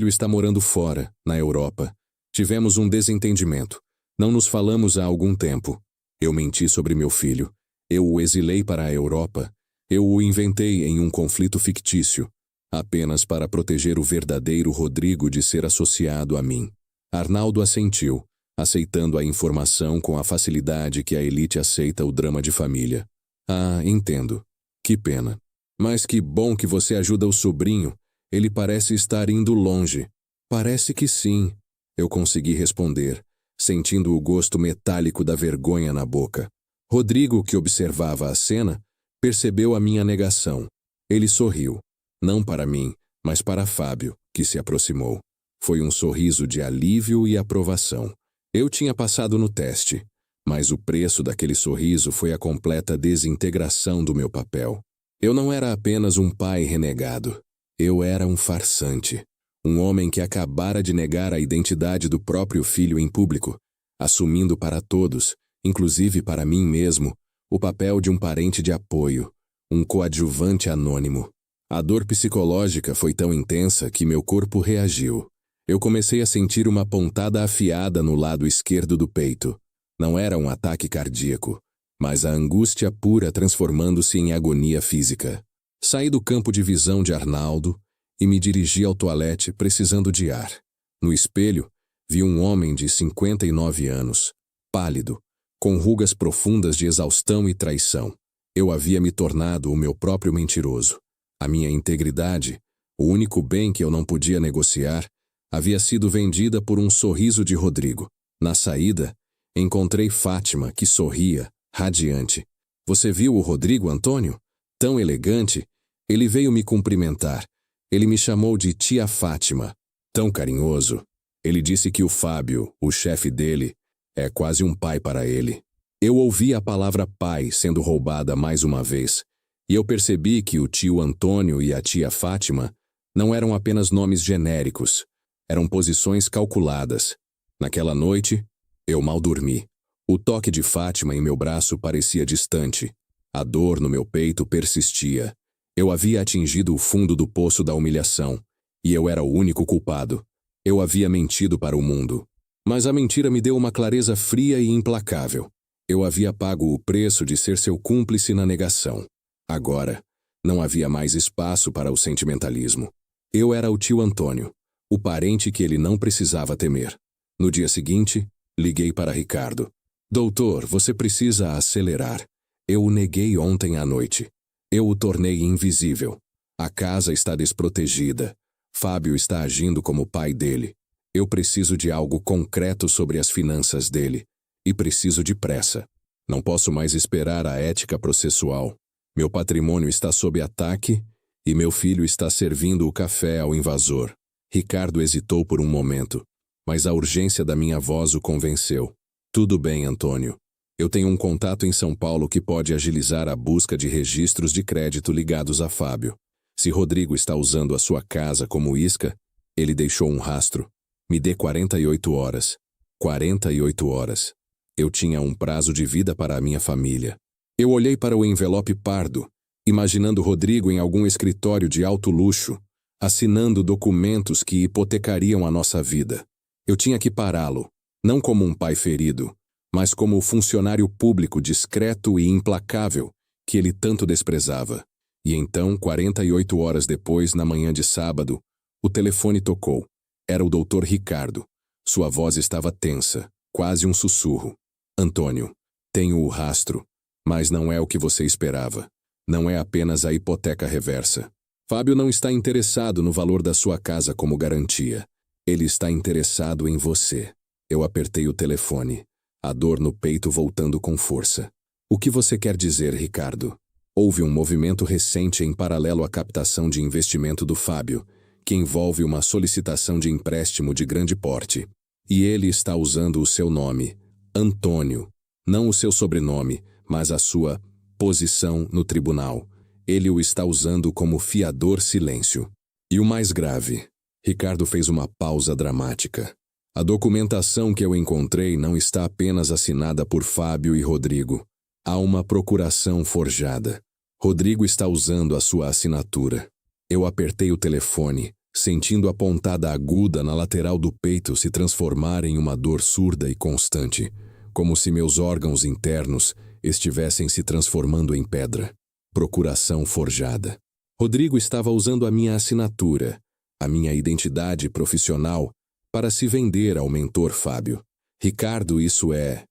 A: está morando fora, na Europa. Tivemos um desentendimento. Não nos falamos há algum tempo. Eu menti sobre meu filho. Eu o exilei para a Europa. Eu o inventei em um conflito fictício, apenas para proteger o verdadeiro Rodrigo de ser associado a mim. Arnaldo assentiu, aceitando a informação com a facilidade que a elite aceita o drama de família. Ah, entendo. Que pena. Mas que bom que você ajuda o sobrinho. Ele parece estar indo longe. Parece que sim. Eu consegui responder, sentindo o gosto metálico da vergonha na boca. Rodrigo, que observava a cena, percebeu a minha negação. Ele sorriu. Não para mim, mas para Fábio, que se aproximou. Foi um sorriso de alívio e aprovação. Eu tinha passado no teste, mas o preço daquele sorriso foi a completa desintegração do meu papel. Eu não era apenas um pai renegado. Eu era um farsante. Um homem que acabara de negar a identidade do próprio filho em público, assumindo para todos, inclusive para mim mesmo, o papel de um parente de apoio, um coadjuvante anônimo. A dor psicológica foi tão intensa que meu corpo reagiu. Eu comecei a sentir uma pontada afiada no lado esquerdo do peito. Não era um ataque cardíaco, mas a angústia pura transformando-se em agonia física. Saí do campo de visão de Arnaldo e me dirigi ao toalete precisando de ar. No espelho, vi um homem de 59 anos, pálido, com rugas profundas de exaustão e traição. Eu havia me tornado o meu próprio mentiroso. A minha integridade, o único bem que eu não podia negociar, havia sido vendida por um sorriso de Rodrigo. Na saída, encontrei Fátima, que sorria, radiante. Você viu o Rodrigo, Antônio? Tão elegante. Ele veio me cumprimentar. Ele me chamou de tia Fátima. Tão carinhoso. Ele disse que o Fábio, o chefe dele, é quase um pai para ele. Eu ouvi a palavra pai sendo roubada mais uma vez, e eu percebi que o tio Antônio e a tia Fátima não eram apenas nomes genéricos, eram posições calculadas. Naquela noite, eu mal dormi. O toque de Fátima em meu braço parecia distante. A dor no meu peito persistia. Eu havia atingido o fundo do poço da humilhação, e eu era o único culpado. Eu havia mentido para o mundo. Mas a mentira me deu uma clareza fria e implacável. Eu havia pago o preço de ser seu cúmplice na negação. Agora, não havia mais espaço para o sentimentalismo. Eu era o tio Antônio, o parente que ele não precisava temer. No dia seguinte, liguei para Ricardo. Doutor, você precisa acelerar. Eu o neguei ontem à noite. Eu o tornei invisível. A casa está desprotegida. Fábio está agindo como pai dele. Eu preciso de algo concreto sobre as finanças dele. E preciso de pressa. Não posso mais esperar a ética processual. Meu patrimônio está sob ataque e meu filho está servindo o café ao invasor. Ricardo hesitou por um momento, mas a urgência da minha voz o convenceu. Tudo bem, Antônio. Eu tenho um contato em São Paulo que pode agilizar a busca de registros de crédito ligados a Fábio. Se Rodrigo está usando a sua casa como isca, ele deixou um rastro. Me dê 48 horas. 48 horas. Eu tinha um prazo de vida para a minha família. Eu olhei para o envelope pardo, imaginando Rodrigo em algum escritório de alto luxo, assinando documentos que hipotecariam a nossa vida. Eu tinha que pará-lo, não como um pai ferido, mas como o funcionário público discreto e implacável que ele tanto desprezava. E então, 48 horas depois, na manhã de sábado, o telefone tocou. Era o Dr. Ricardo. Sua voz estava tensa, quase um sussurro. Antônio, tenho o rastro, mas não é o que você esperava. Não é apenas a hipoteca reversa. Fábio não está interessado no valor da sua casa como garantia. Ele está interessado em você. Eu apertei o telefone, a dor no peito voltando com força. O que você quer dizer, Ricardo? Houve um movimento recente em paralelo à captação de investimento do Fábio, que envolve uma solicitação de empréstimo de grande porte. E ele está usando o seu nome, Antônio, não o seu sobrenome, mas a sua posição no tribunal. ele o está usando como fiador silêncio. E o mais grave, Ricardo fez uma pausa dramática. A documentação que eu encontrei não está apenas assinada por Fábio e Rodrigo. Há uma procuração forjada. Rodrigo está usando a sua assinatura. Eu apertei o telefone, sentindo a pontada aguda na lateral do peito se transformar em uma dor surda e constante, como se meus órgãos internos estivessem se transformando em pedra. Procuração forjada. Rodrigo estava usando a minha assinatura, a minha identidade profissional, para se vender ao mentor Fábio. Ricardo, isso é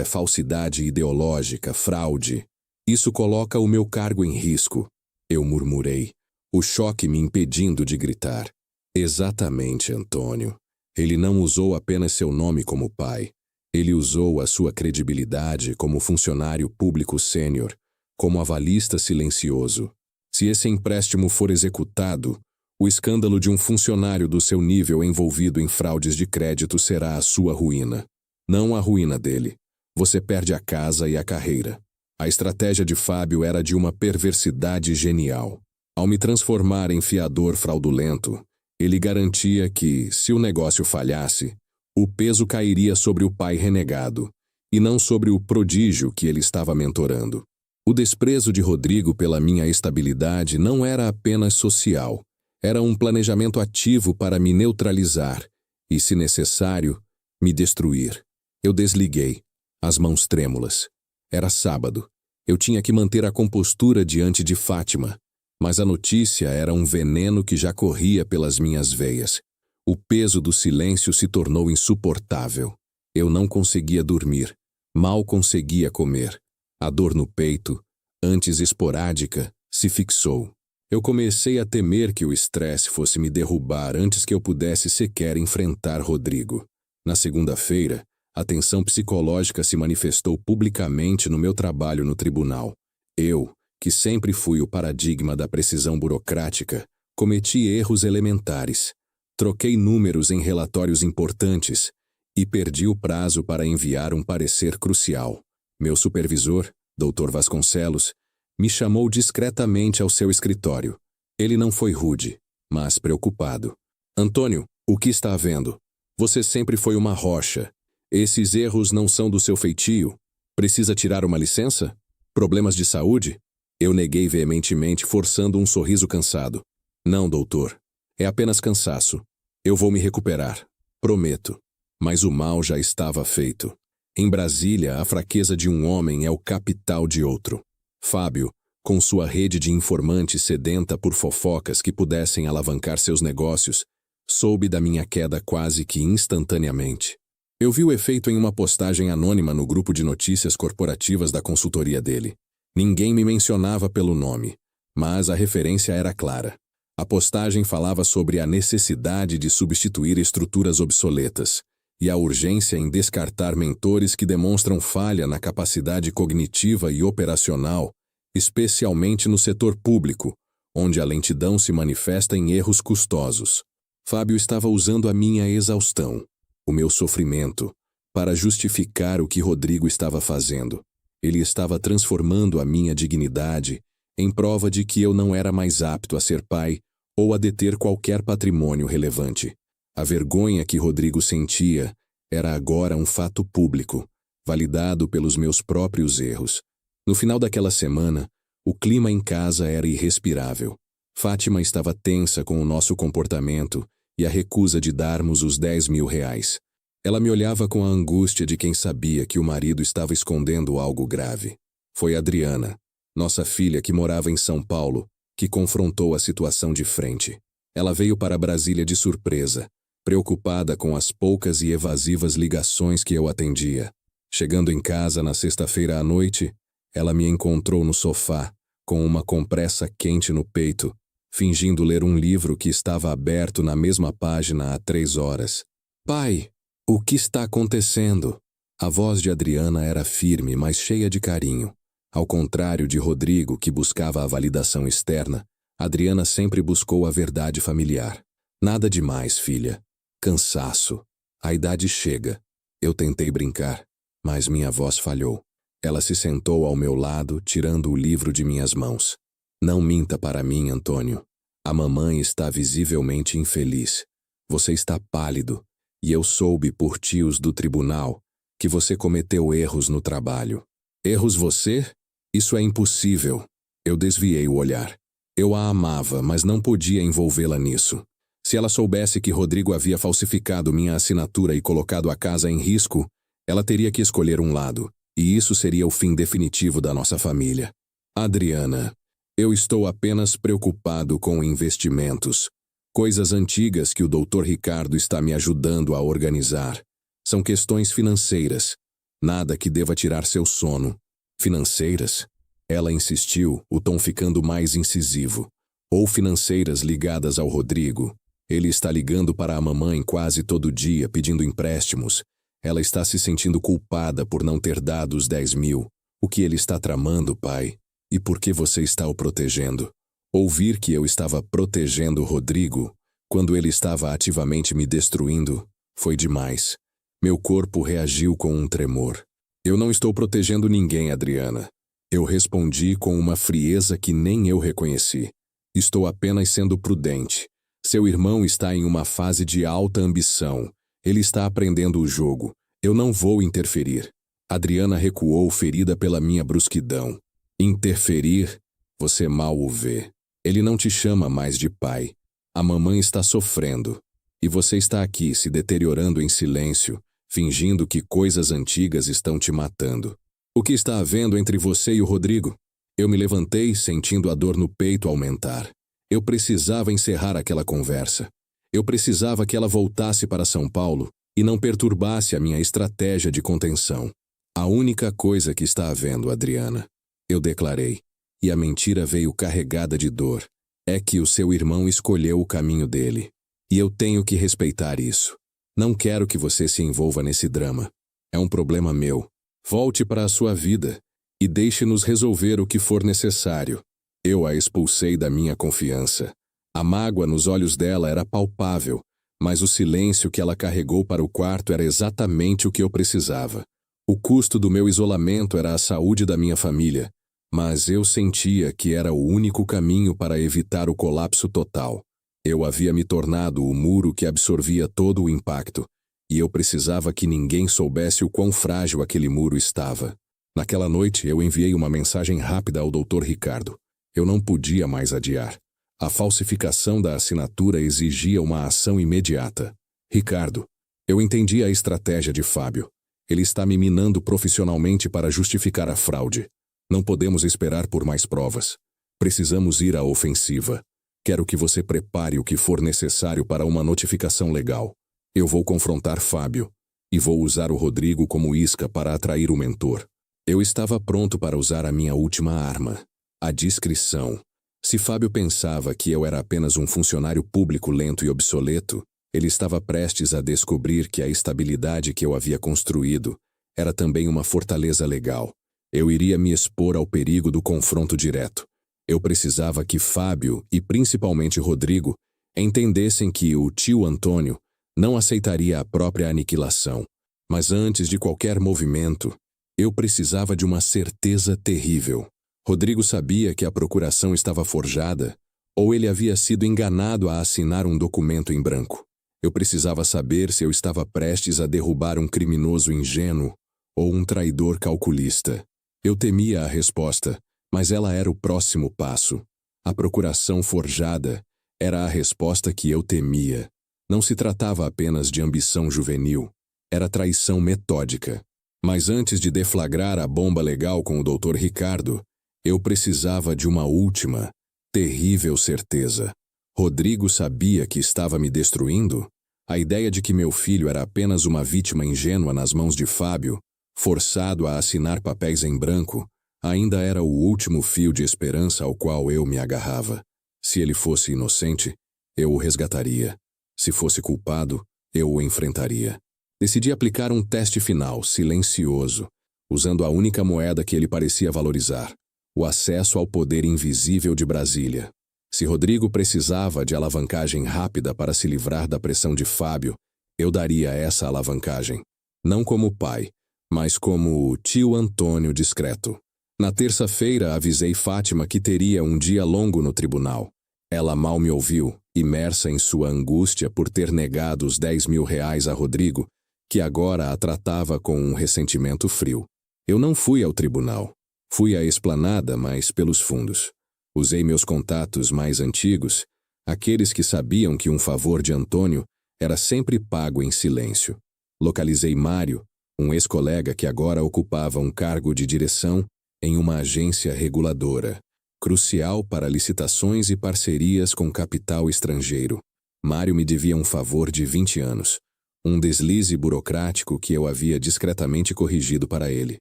A: falsidade ideológica, fraude. Isso coloca o meu cargo em risco. Eu murmurei, o choque me impedindo de gritar. Exatamente, Antônio. Ele não usou apenas seu nome como pai. Ele usou a sua credibilidade como funcionário público sênior, como avalista silencioso. Se esse empréstimo for executado, o escândalo de um funcionário do seu nível envolvido em fraudes de crédito será a sua ruína. Não a ruína dele. Você perde a casa e a carreira. A estratégia de Fábio era de uma perversidade genial. Ao me transformar em fiador fraudulento, ele garantia que, se o negócio falhasse, o peso cairia sobre o pai renegado, e não sobre o prodígio que ele estava mentorando. O desprezo de Rodrigo pela minha estabilidade não era apenas social. Era um planejamento ativo para me neutralizar e, se necessário, me destruir. Eu desliguei, as mãos trêmulas. Era sábado. Eu tinha que manter a compostura diante de Fátima, mas a notícia era um veneno que já corria pelas minhas veias. O peso do silêncio se tornou insuportável. Eu não conseguia dormir, mal conseguia comer. A dor no peito, antes esporádica, se fixou. Eu comecei a temer que o estresse fosse me derrubar antes que eu pudesse sequer enfrentar Rodrigo. Na segunda-feira, a tensão psicológica se manifestou publicamente no meu trabalho no tribunal. Eu, que sempre fui o paradigma da precisão burocrática, cometi erros elementares. Troquei números em relatórios importantes e perdi o prazo para enviar um parecer crucial. Meu supervisor, Dr. Vasconcelos, me chamou discretamente ao seu escritório. Ele não foi rude, mas preocupado. Antônio, o que está havendo? Você sempre foi uma rocha. Esses erros não são do seu feitio. Precisa tirar uma licença? Problemas de saúde? Eu neguei veementemente, forçando um sorriso cansado. Não, doutor. É apenas cansaço. Eu vou me recuperar. Prometo. Mas o mal já estava feito. Em Brasília, a fraqueza de um homem é o capital de outro. Fábio, com sua rede de informantes sedenta por fofocas que pudessem alavancar seus negócios, soube da minha queda quase que instantaneamente. Eu vi o efeito em uma postagem anônima no grupo de notícias corporativas da consultoria dele. Ninguém me mencionava pelo nome, mas a referência era clara. A postagem falava sobre a necessidade de substituir estruturas obsoletas e a urgência em descartar mentores que demonstram falha na capacidade cognitiva e operacional, especialmente no setor público, onde a lentidão se manifesta em erros custosos. Fábio estava usando a minha exaustão, o meu sofrimento, para justificar o que Rodrigo estava fazendo. Ele estava transformando a minha dignidade em prova de que eu não era mais apto a ser pai ou a deter qualquer patrimônio relevante. A vergonha que Rodrigo sentia era agora um fato público, validado pelos meus próprios erros. No final daquela semana, o clima em casa era irrespirável. Fátima estava tensa com o nosso comportamento e a recusa de darmos os R$10.000. Ela me olhava com a angústia de quem sabia que o marido estava escondendo algo grave. Foi Adriana, nossa filha que morava em São Paulo, que confrontou a situação de frente. Ela veio para Brasília de surpresa, preocupada com as poucas e evasivas ligações que eu atendia. Chegando em casa na sexta-feira à noite, ela me encontrou no sofá, com uma compressa quente no peito, fingindo ler um livro que estava aberto na mesma página há 3 horas. Pai, o que está acontecendo? A voz de Adriana era firme, mas cheia de carinho. Ao contrário de Rodrigo, que buscava a validação externa, Adriana sempre buscou a verdade familiar. Nada demais, filha. Cansaço. A idade chega. Eu tentei brincar, mas minha voz falhou. Ela se sentou ao meu lado, tirando o livro de minhas mãos. Não minta para mim, Antônio. A mamãe está visivelmente infeliz. Você está pálido, e eu soube por tios do tribunal que você cometeu erros no trabalho. Erros você? Isso é impossível. Eu desviei o olhar. Eu a amava, mas não podia envolvê-la nisso. Se ela soubesse que Rodrigo havia falsificado minha assinatura e colocado a casa em risco, ela teria que escolher um lado, e isso seria o fim definitivo da nossa família. Adriana, eu estou apenas preocupado com investimentos. Coisas antigas que o Dr. Ricardo está me ajudando a organizar. São questões financeiras. Nada que deva tirar seu sono. Financeiras? Ela insistiu, o tom ficando mais incisivo. Ou financeiras ligadas ao Rodrigo. Ele está ligando para a mamãe quase todo dia pedindo empréstimos. Ela está se sentindo culpada por não ter dado os 10 mil. O que ele está tramando, pai? E por que você está o protegendo? Ouvir que eu estava protegendo o Rodrigo, quando ele estava ativamente me destruindo, foi demais. Meu corpo reagiu com um tremor. Eu não estou protegendo ninguém, Adriana. Eu respondi com uma frieza que nem eu reconheci. Estou apenas sendo prudente. Seu irmão está em uma fase de alta ambição. Ele está aprendendo o jogo. Eu não vou interferir. Adriana recuou, ferida pela minha brusquidão. Interferir? Você mal o vê. Ele não te chama mais de pai. A mamãe está sofrendo. E você está aqui se deteriorando em silêncio, fingindo que coisas antigas estão te matando. O que está havendo entre você e o Rodrigo? Eu me levantei, sentindo a dor no peito aumentar. Eu precisava encerrar aquela conversa. Eu precisava que ela voltasse para São Paulo e não perturbasse a minha estratégia de contenção. A única coisa que está havendo, Adriana, eu declarei, e a mentira veio carregada de dor, é que o seu irmão escolheu o caminho dele. E eu tenho que respeitar isso. Não quero que você se envolva nesse drama. É um problema meu. Volte para a sua vida e deixe-nos resolver o que for necessário. Eu a expulsei da minha confiança. A mágoa nos olhos dela era palpável, mas o silêncio que ela carregou para o quarto era exatamente o que eu precisava. O custo do meu isolamento era a saúde da minha família, mas eu sentia que era o único caminho para evitar o colapso total. Eu havia me tornado o muro que absorvia todo o impacto, e eu precisava que ninguém soubesse o quão frágil aquele muro estava. Naquela noite, eu enviei uma mensagem rápida ao Dr. Ricardo. Eu não podia mais adiar. A falsificação da assinatura exigia uma ação imediata. Ricardo, eu entendi a estratégia de Fábio. Ele está me minando profissionalmente para justificar a fraude. Não podemos esperar por mais provas. Precisamos ir à ofensiva. Quero que você prepare o que for necessário para uma notificação legal. Eu vou confrontar Fábio e vou usar o Rodrigo como isca para atrair o mentor. Eu estava pronto para usar a minha última arma, a discrição. Se Fábio pensava que eu era apenas um funcionário público lento e obsoleto, ele estava prestes a descobrir que a estabilidade que eu havia construído era também uma fortaleza legal. Eu iria me expor ao perigo do confronto direto. Eu precisava que Fábio, e principalmente Rodrigo, entendessem que o tio Antônio não aceitaria a própria aniquilação. Mas antes de qualquer movimento, eu precisava de uma certeza terrível. Rodrigo sabia que a procuração estava forjada, ou ele havia sido enganado a assinar um documento em branco. Eu precisava saber se eu estava prestes a derrubar um criminoso ingênuo ou um traidor calculista. Eu temia a resposta, mas ela era o próximo passo. A procuração forjada era a resposta que eu temia. Não se tratava apenas de ambição juvenil, era traição metódica. Mas antes de deflagrar a bomba legal com o Dr. Ricardo, eu precisava de uma última, terrível certeza. Rodrigo sabia que estava me destruindo? A ideia de que meu filho era apenas uma vítima ingênua nas mãos de Fábio, forçado a assinar papéis em branco, ainda era o último fio de esperança ao qual eu me agarrava. Se ele fosse inocente, eu o resgataria. Se fosse culpado, eu o enfrentaria. Decidi aplicar um teste final, silencioso, usando a única moeda que ele parecia valorizar: o acesso ao poder invisível de Brasília. Se Rodrigo precisava de alavancagem rápida para se livrar da pressão de Fábio, eu daria essa alavancagem. Não como pai, mas como o tio Antônio discreto. Na terça-feira, avisei Fátima que teria um dia longo no tribunal. Ela mal me ouviu, imersa em sua angústia por ter negado os R$ 10.000 a Rodrigo, que agora a tratava com um ressentimento frio. Eu não fui ao tribunal. Fui à esplanada, mas pelos fundos. Usei meus contatos mais antigos, aqueles que sabiam que um favor de Antônio era sempre pago em silêncio. Localizei Mário, um ex-colega que agora ocupava um cargo de direção em uma agência reguladora, crucial para licitações e parcerias com capital estrangeiro. Mário me devia um favor de 20 anos, um deslize burocrático que eu havia discretamente corrigido para ele.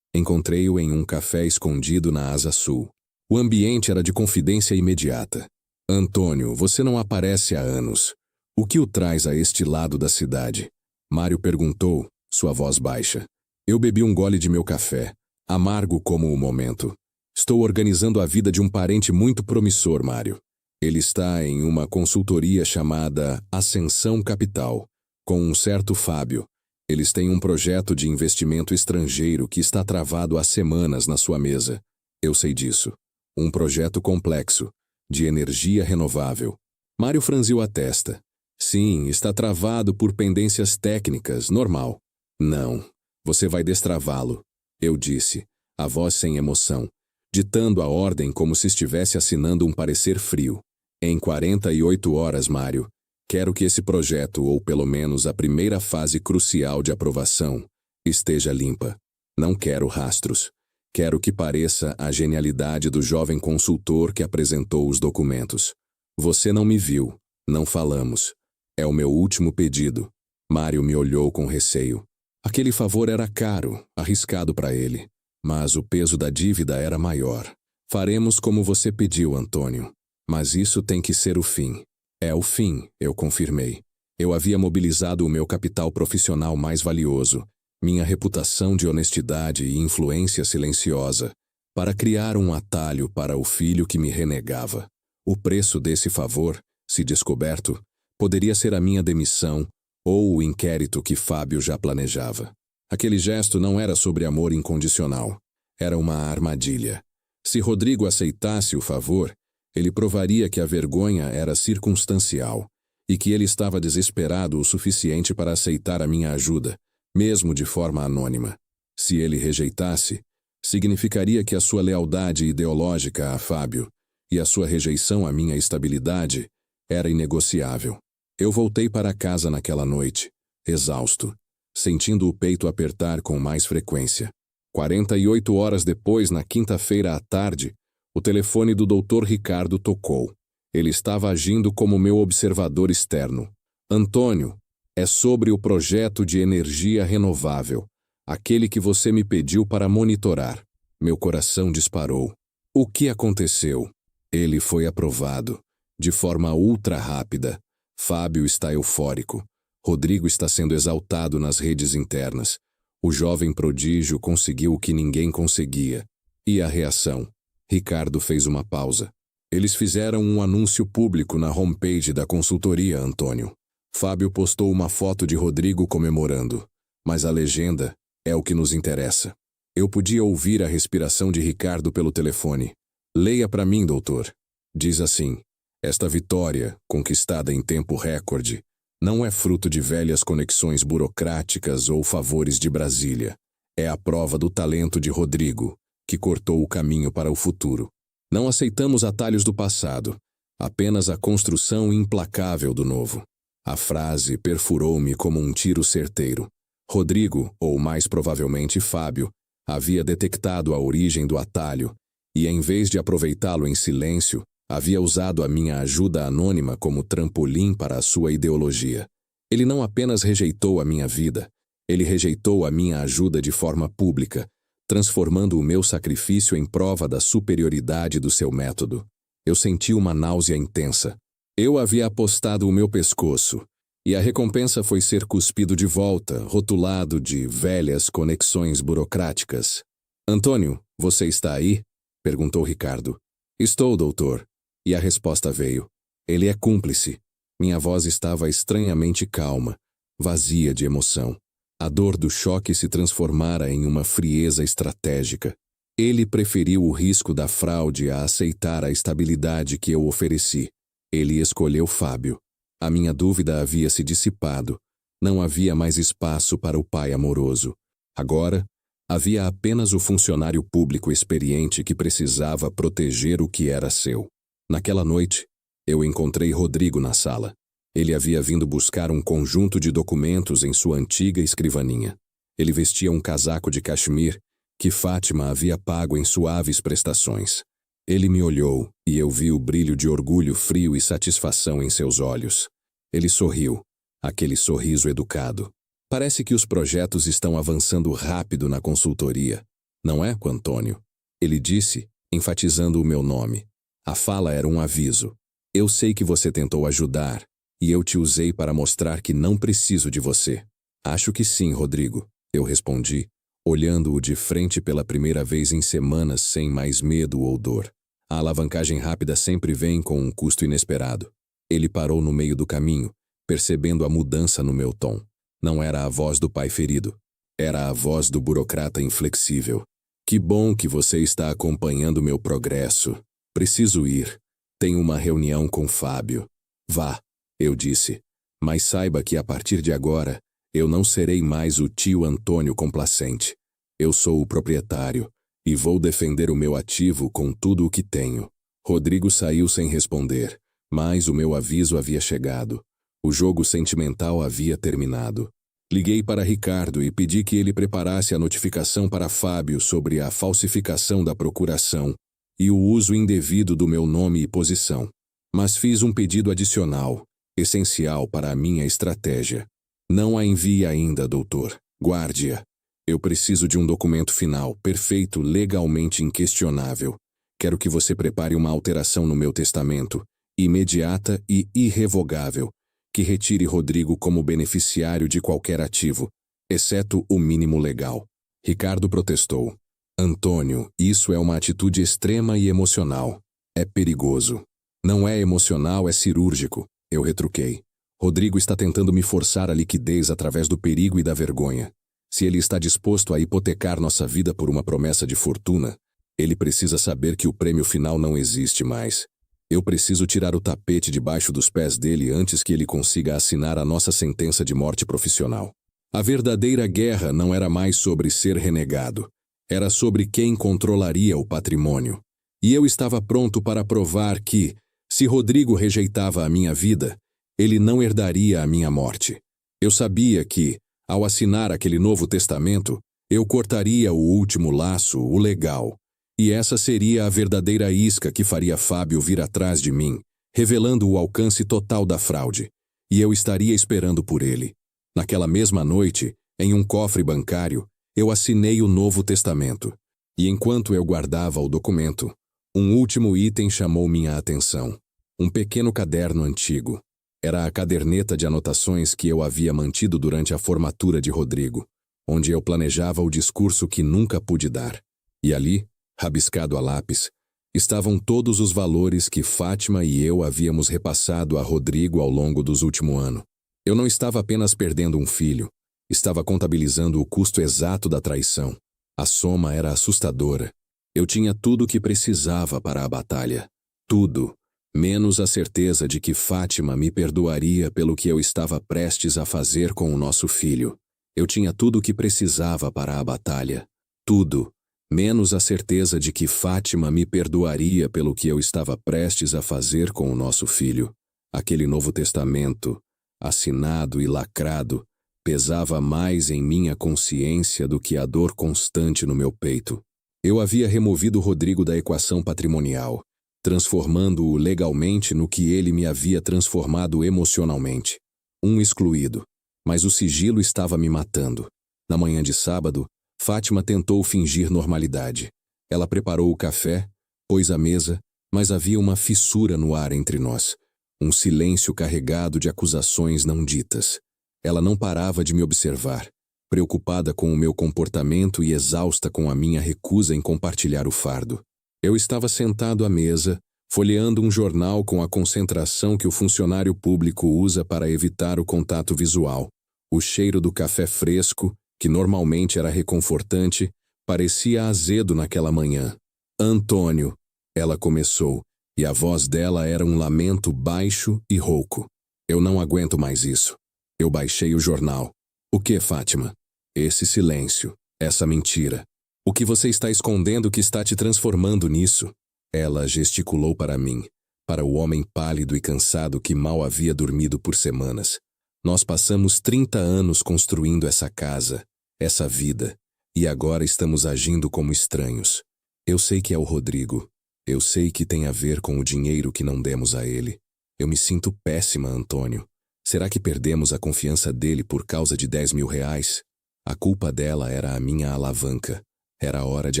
A: Encontrei-o em um café escondido na Asa Sul. O ambiente era de confidência imediata. Antônio, você não aparece há anos. O que o traz a este lado da cidade? Mário perguntou, sua voz baixa. Eu bebi um gole de meu café, amargo como o momento. Estou organizando a vida de um parente muito promissor, Mário. Ele está em uma consultoria chamada Ascensão Capital, com um certo Fábio. Eles têm um projeto de investimento estrangeiro que está travado há semanas na sua mesa. Eu sei disso. Um projeto complexo, de energia renovável. Mário franziu a testa. Sim, está travado por pendências técnicas, normal. Não, você vai destravá-lo, eu disse, a voz sem emoção, ditando a ordem como se estivesse assinando um parecer frio. Em 48 horas, Mário, quero que esse projeto, ou pelo menos a primeira fase crucial de aprovação, esteja limpa. Não quero rastros. Quero que pareça a genialidade do jovem consultor que apresentou os documentos. Você não me viu, não falamos. É o meu último pedido. Mário me olhou com receio. Aquele favor era caro, arriscado para ele. Mas o peso da dívida era maior. Faremos como você pediu, Antônio. Mas isso tem que ser o fim. É o fim, eu confirmei. Eu havia mobilizado o meu capital profissional mais valioso, minha reputação de honestidade e influência silenciosa, para criar um atalho para o filho que me renegava. O preço desse favor, se descoberto, poderia ser a minha demissão ou o inquérito que Fábio já planejava. Aquele gesto não era sobre amor incondicional. Era uma armadilha. Se Rodrigo aceitasse o favor, ele provaria que a vergonha era circunstancial e que ele estava desesperado o suficiente para aceitar a minha ajuda, mesmo de forma anônima. Se ele rejeitasse, significaria que a sua lealdade ideológica a Fábio e a sua rejeição à minha estabilidade era inegociável. Eu voltei para casa naquela noite, exausto, sentindo o peito apertar com mais frequência. 48 horas depois, na quinta-feira à tarde, o telefone do Dr. Ricardo tocou. Ele estava agindo como meu observador externo. Antônio, é sobre o projeto de energia renovável, aquele que você me pediu para monitorar. Meu coração disparou. O que aconteceu? Ele foi aprovado, de forma ultra rápida. Fábio está eufórico. Rodrigo está sendo exaltado nas redes internas. O jovem prodígio conseguiu o que ninguém conseguia. E a reação? Ricardo fez uma pausa. Eles fizeram um anúncio público na homepage da consultoria, Antônio. Fábio postou uma foto de Rodrigo comemorando. Mas a legenda é o que nos interessa. Eu podia ouvir a respiração de Ricardo pelo telefone. Leia para mim, doutor. Diz assim: esta vitória, conquistada em tempo recorde, não é fruto de velhas conexões burocráticas ou favores de Brasília. É a prova do talento de Rodrigo, que cortou o caminho para o futuro. Não aceitamos atalhos do passado, apenas a construção implacável do novo. A frase perfurou-me como um tiro certeiro. Rodrigo, ou mais provavelmente Fábio, havia detectado a origem do atalho e, em vez de aproveitá-lo em silêncio, havia usado a minha ajuda anônima como trampolim para a sua ideologia. Ele não apenas rejeitou a minha vida, ele rejeitou a minha ajuda de forma pública, transformando o meu sacrifício em prova da superioridade do seu método. Eu senti uma náusea intensa. Eu havia apostado o meu pescoço, e a recompensa foi ser cuspido de volta, rotulado de velhas conexões burocráticas. Antônio, você está aí? Perguntou Ricardo. Estou, doutor. E a resposta veio. Ele é cúmplice. Minha voz estava estranhamente calma, vazia de emoção. A dor do choque se transformara em uma frieza estratégica. Ele preferiu o risco da fraude a aceitar a estabilidade que eu ofereci. Ele escolheu Fábio. A minha dúvida havia se dissipado. Não havia mais espaço para o pai amoroso. Agora, havia apenas o funcionário público experiente que precisava proteger o que era seu. Naquela noite, eu encontrei Rodrigo na sala. Ele havia vindo buscar um conjunto de documentos em sua antiga escrivaninha. Ele vestia um casaco de cachemir que Fátima havia pago em suaves prestações. Ele me olhou e eu vi o brilho de orgulho frio e satisfação em seus olhos. Ele sorriu, aquele sorriso educado. Parece que os projetos estão avançando rápido na consultoria, não é, Antônio? Ele disse, enfatizando o meu nome. A fala era um aviso. Eu sei que você tentou ajudar, e eu te usei para mostrar que não preciso de você. Acho que sim, Rodrigo, eu respondi, olhando-o de frente pela primeira vez em semanas sem mais medo ou dor. A alavancagem rápida sempre vem com um custo inesperado. Ele parou no meio do caminho, percebendo a mudança no meu tom. Não era a voz do pai ferido. Era a voz do burocrata inflexível. Que bom que você está acompanhando meu progresso. Preciso ir. Tenho uma reunião com Fábio. Vá, eu disse. Mas saiba que a partir de agora, eu não serei mais o tio Antônio complacente. Eu sou o proprietário e vou defender o meu ativo com tudo o que tenho. Rodrigo saiu sem responder, mas o meu aviso havia chegado. O jogo sentimental havia terminado. Liguei para Ricardo e pedi que ele preparasse a notificação para Fábio sobre a falsificação da procuração e o uso indevido do meu nome e posição. Mas fiz um pedido adicional, essencial para a minha estratégia. Não a envie ainda, doutor. Guarde-a. Eu preciso de um documento final, perfeito, legalmente inquestionável. Quero que você prepare uma alteração no meu testamento, imediata e irrevogável, que retire Rodrigo como beneficiário de qualquer ativo, exceto o mínimo legal. Ricardo protestou. Antônio, isso é uma atitude extrema e emocional. É perigoso. Não é emocional, é cirúrgico. Eu retruquei. Rodrigo está tentando me forçar a liquidez através do perigo e da vergonha. Se ele está disposto a hipotecar nossa vida por uma promessa de fortuna, ele precisa saber que o prêmio final não existe mais. Eu preciso tirar o tapete debaixo dos pés dele antes que ele consiga assinar a nossa sentença de morte profissional. A verdadeira guerra não era mais sobre ser renegado. Era sobre quem controlaria o patrimônio. E eu estava pronto para provar que, se Rodrigo rejeitava a minha vida, ele não herdaria a minha morte. Eu sabia que, ao assinar aquele novo testamento, eu cortaria o último laço, o legal. E essa seria a verdadeira isca que faria Fábio vir atrás de mim, revelando o alcance total da fraude. E eu estaria esperando por ele. Naquela mesma noite, em um cofre bancário, eu assinei o Novo Testamento. E enquanto eu guardava o documento, um último item chamou minha atenção. Um pequeno caderno antigo. Era a caderneta de anotações que eu havia mantido durante a formatura de Rodrigo, onde eu planejava o discurso que nunca pude dar. E ali, rabiscado a lápis, estavam todos os valores que Fátima e eu havíamos repassado a Rodrigo ao longo dos últimos anos. Eu não estava apenas perdendo um filho, estava contabilizando o custo exato da traição. A soma era assustadora. Eu tinha tudo o que precisava para a batalha. Tudo, menos a certeza de que Fátima me perdoaria pelo que eu estava prestes a fazer com o nosso filho. Eu tinha tudo o que precisava para a batalha. Tudo, menos a certeza de que Fátima me perdoaria pelo que eu estava prestes a fazer com o nosso filho. Aquele Novo Testamento, assinado e lacrado, pesava mais em minha consciência do que a dor constante no meu peito. Eu havia removido Rodrigo da equação patrimonial, transformando-o legalmente no que ele me havia transformado emocionalmente. Um excluído. Mas o sigilo estava me matando. Na manhã de sábado, Fátima tentou fingir normalidade. Ela preparou o café, pôs a mesa, mas havia uma fissura no ar entre nós. Um silêncio carregado de acusações não ditas. Ela não parava de me observar, preocupada com o meu comportamento e exausta com a minha recusa em compartilhar o fardo. Eu estava sentado à mesa, folheando um jornal com a concentração que o funcionário público usa para evitar o contato visual. O cheiro do café fresco, que normalmente era reconfortante, Parecia azedo naquela manhã. Antônio, ela começou, e a voz dela era um lamento baixo e rouco. Eu não aguento mais isso. Eu baixei o jornal. O que, Fátima? Esse silêncio, essa mentira. O que você está escondendo que está te transformando nisso? Ela gesticulou para mim, para o homem pálido e cansado que mal havia dormido por semanas. Nós passamos 30 anos construindo essa casa, essa vida, e agora estamos agindo como estranhos. Eu sei que é o Rodrigo. Eu sei que tem a ver com o dinheiro que não demos a ele. Eu me sinto péssima, Antônio. Será que perdemos a confiança dele por causa de 10 mil reais? A culpa dela era a minha alavanca. Era hora de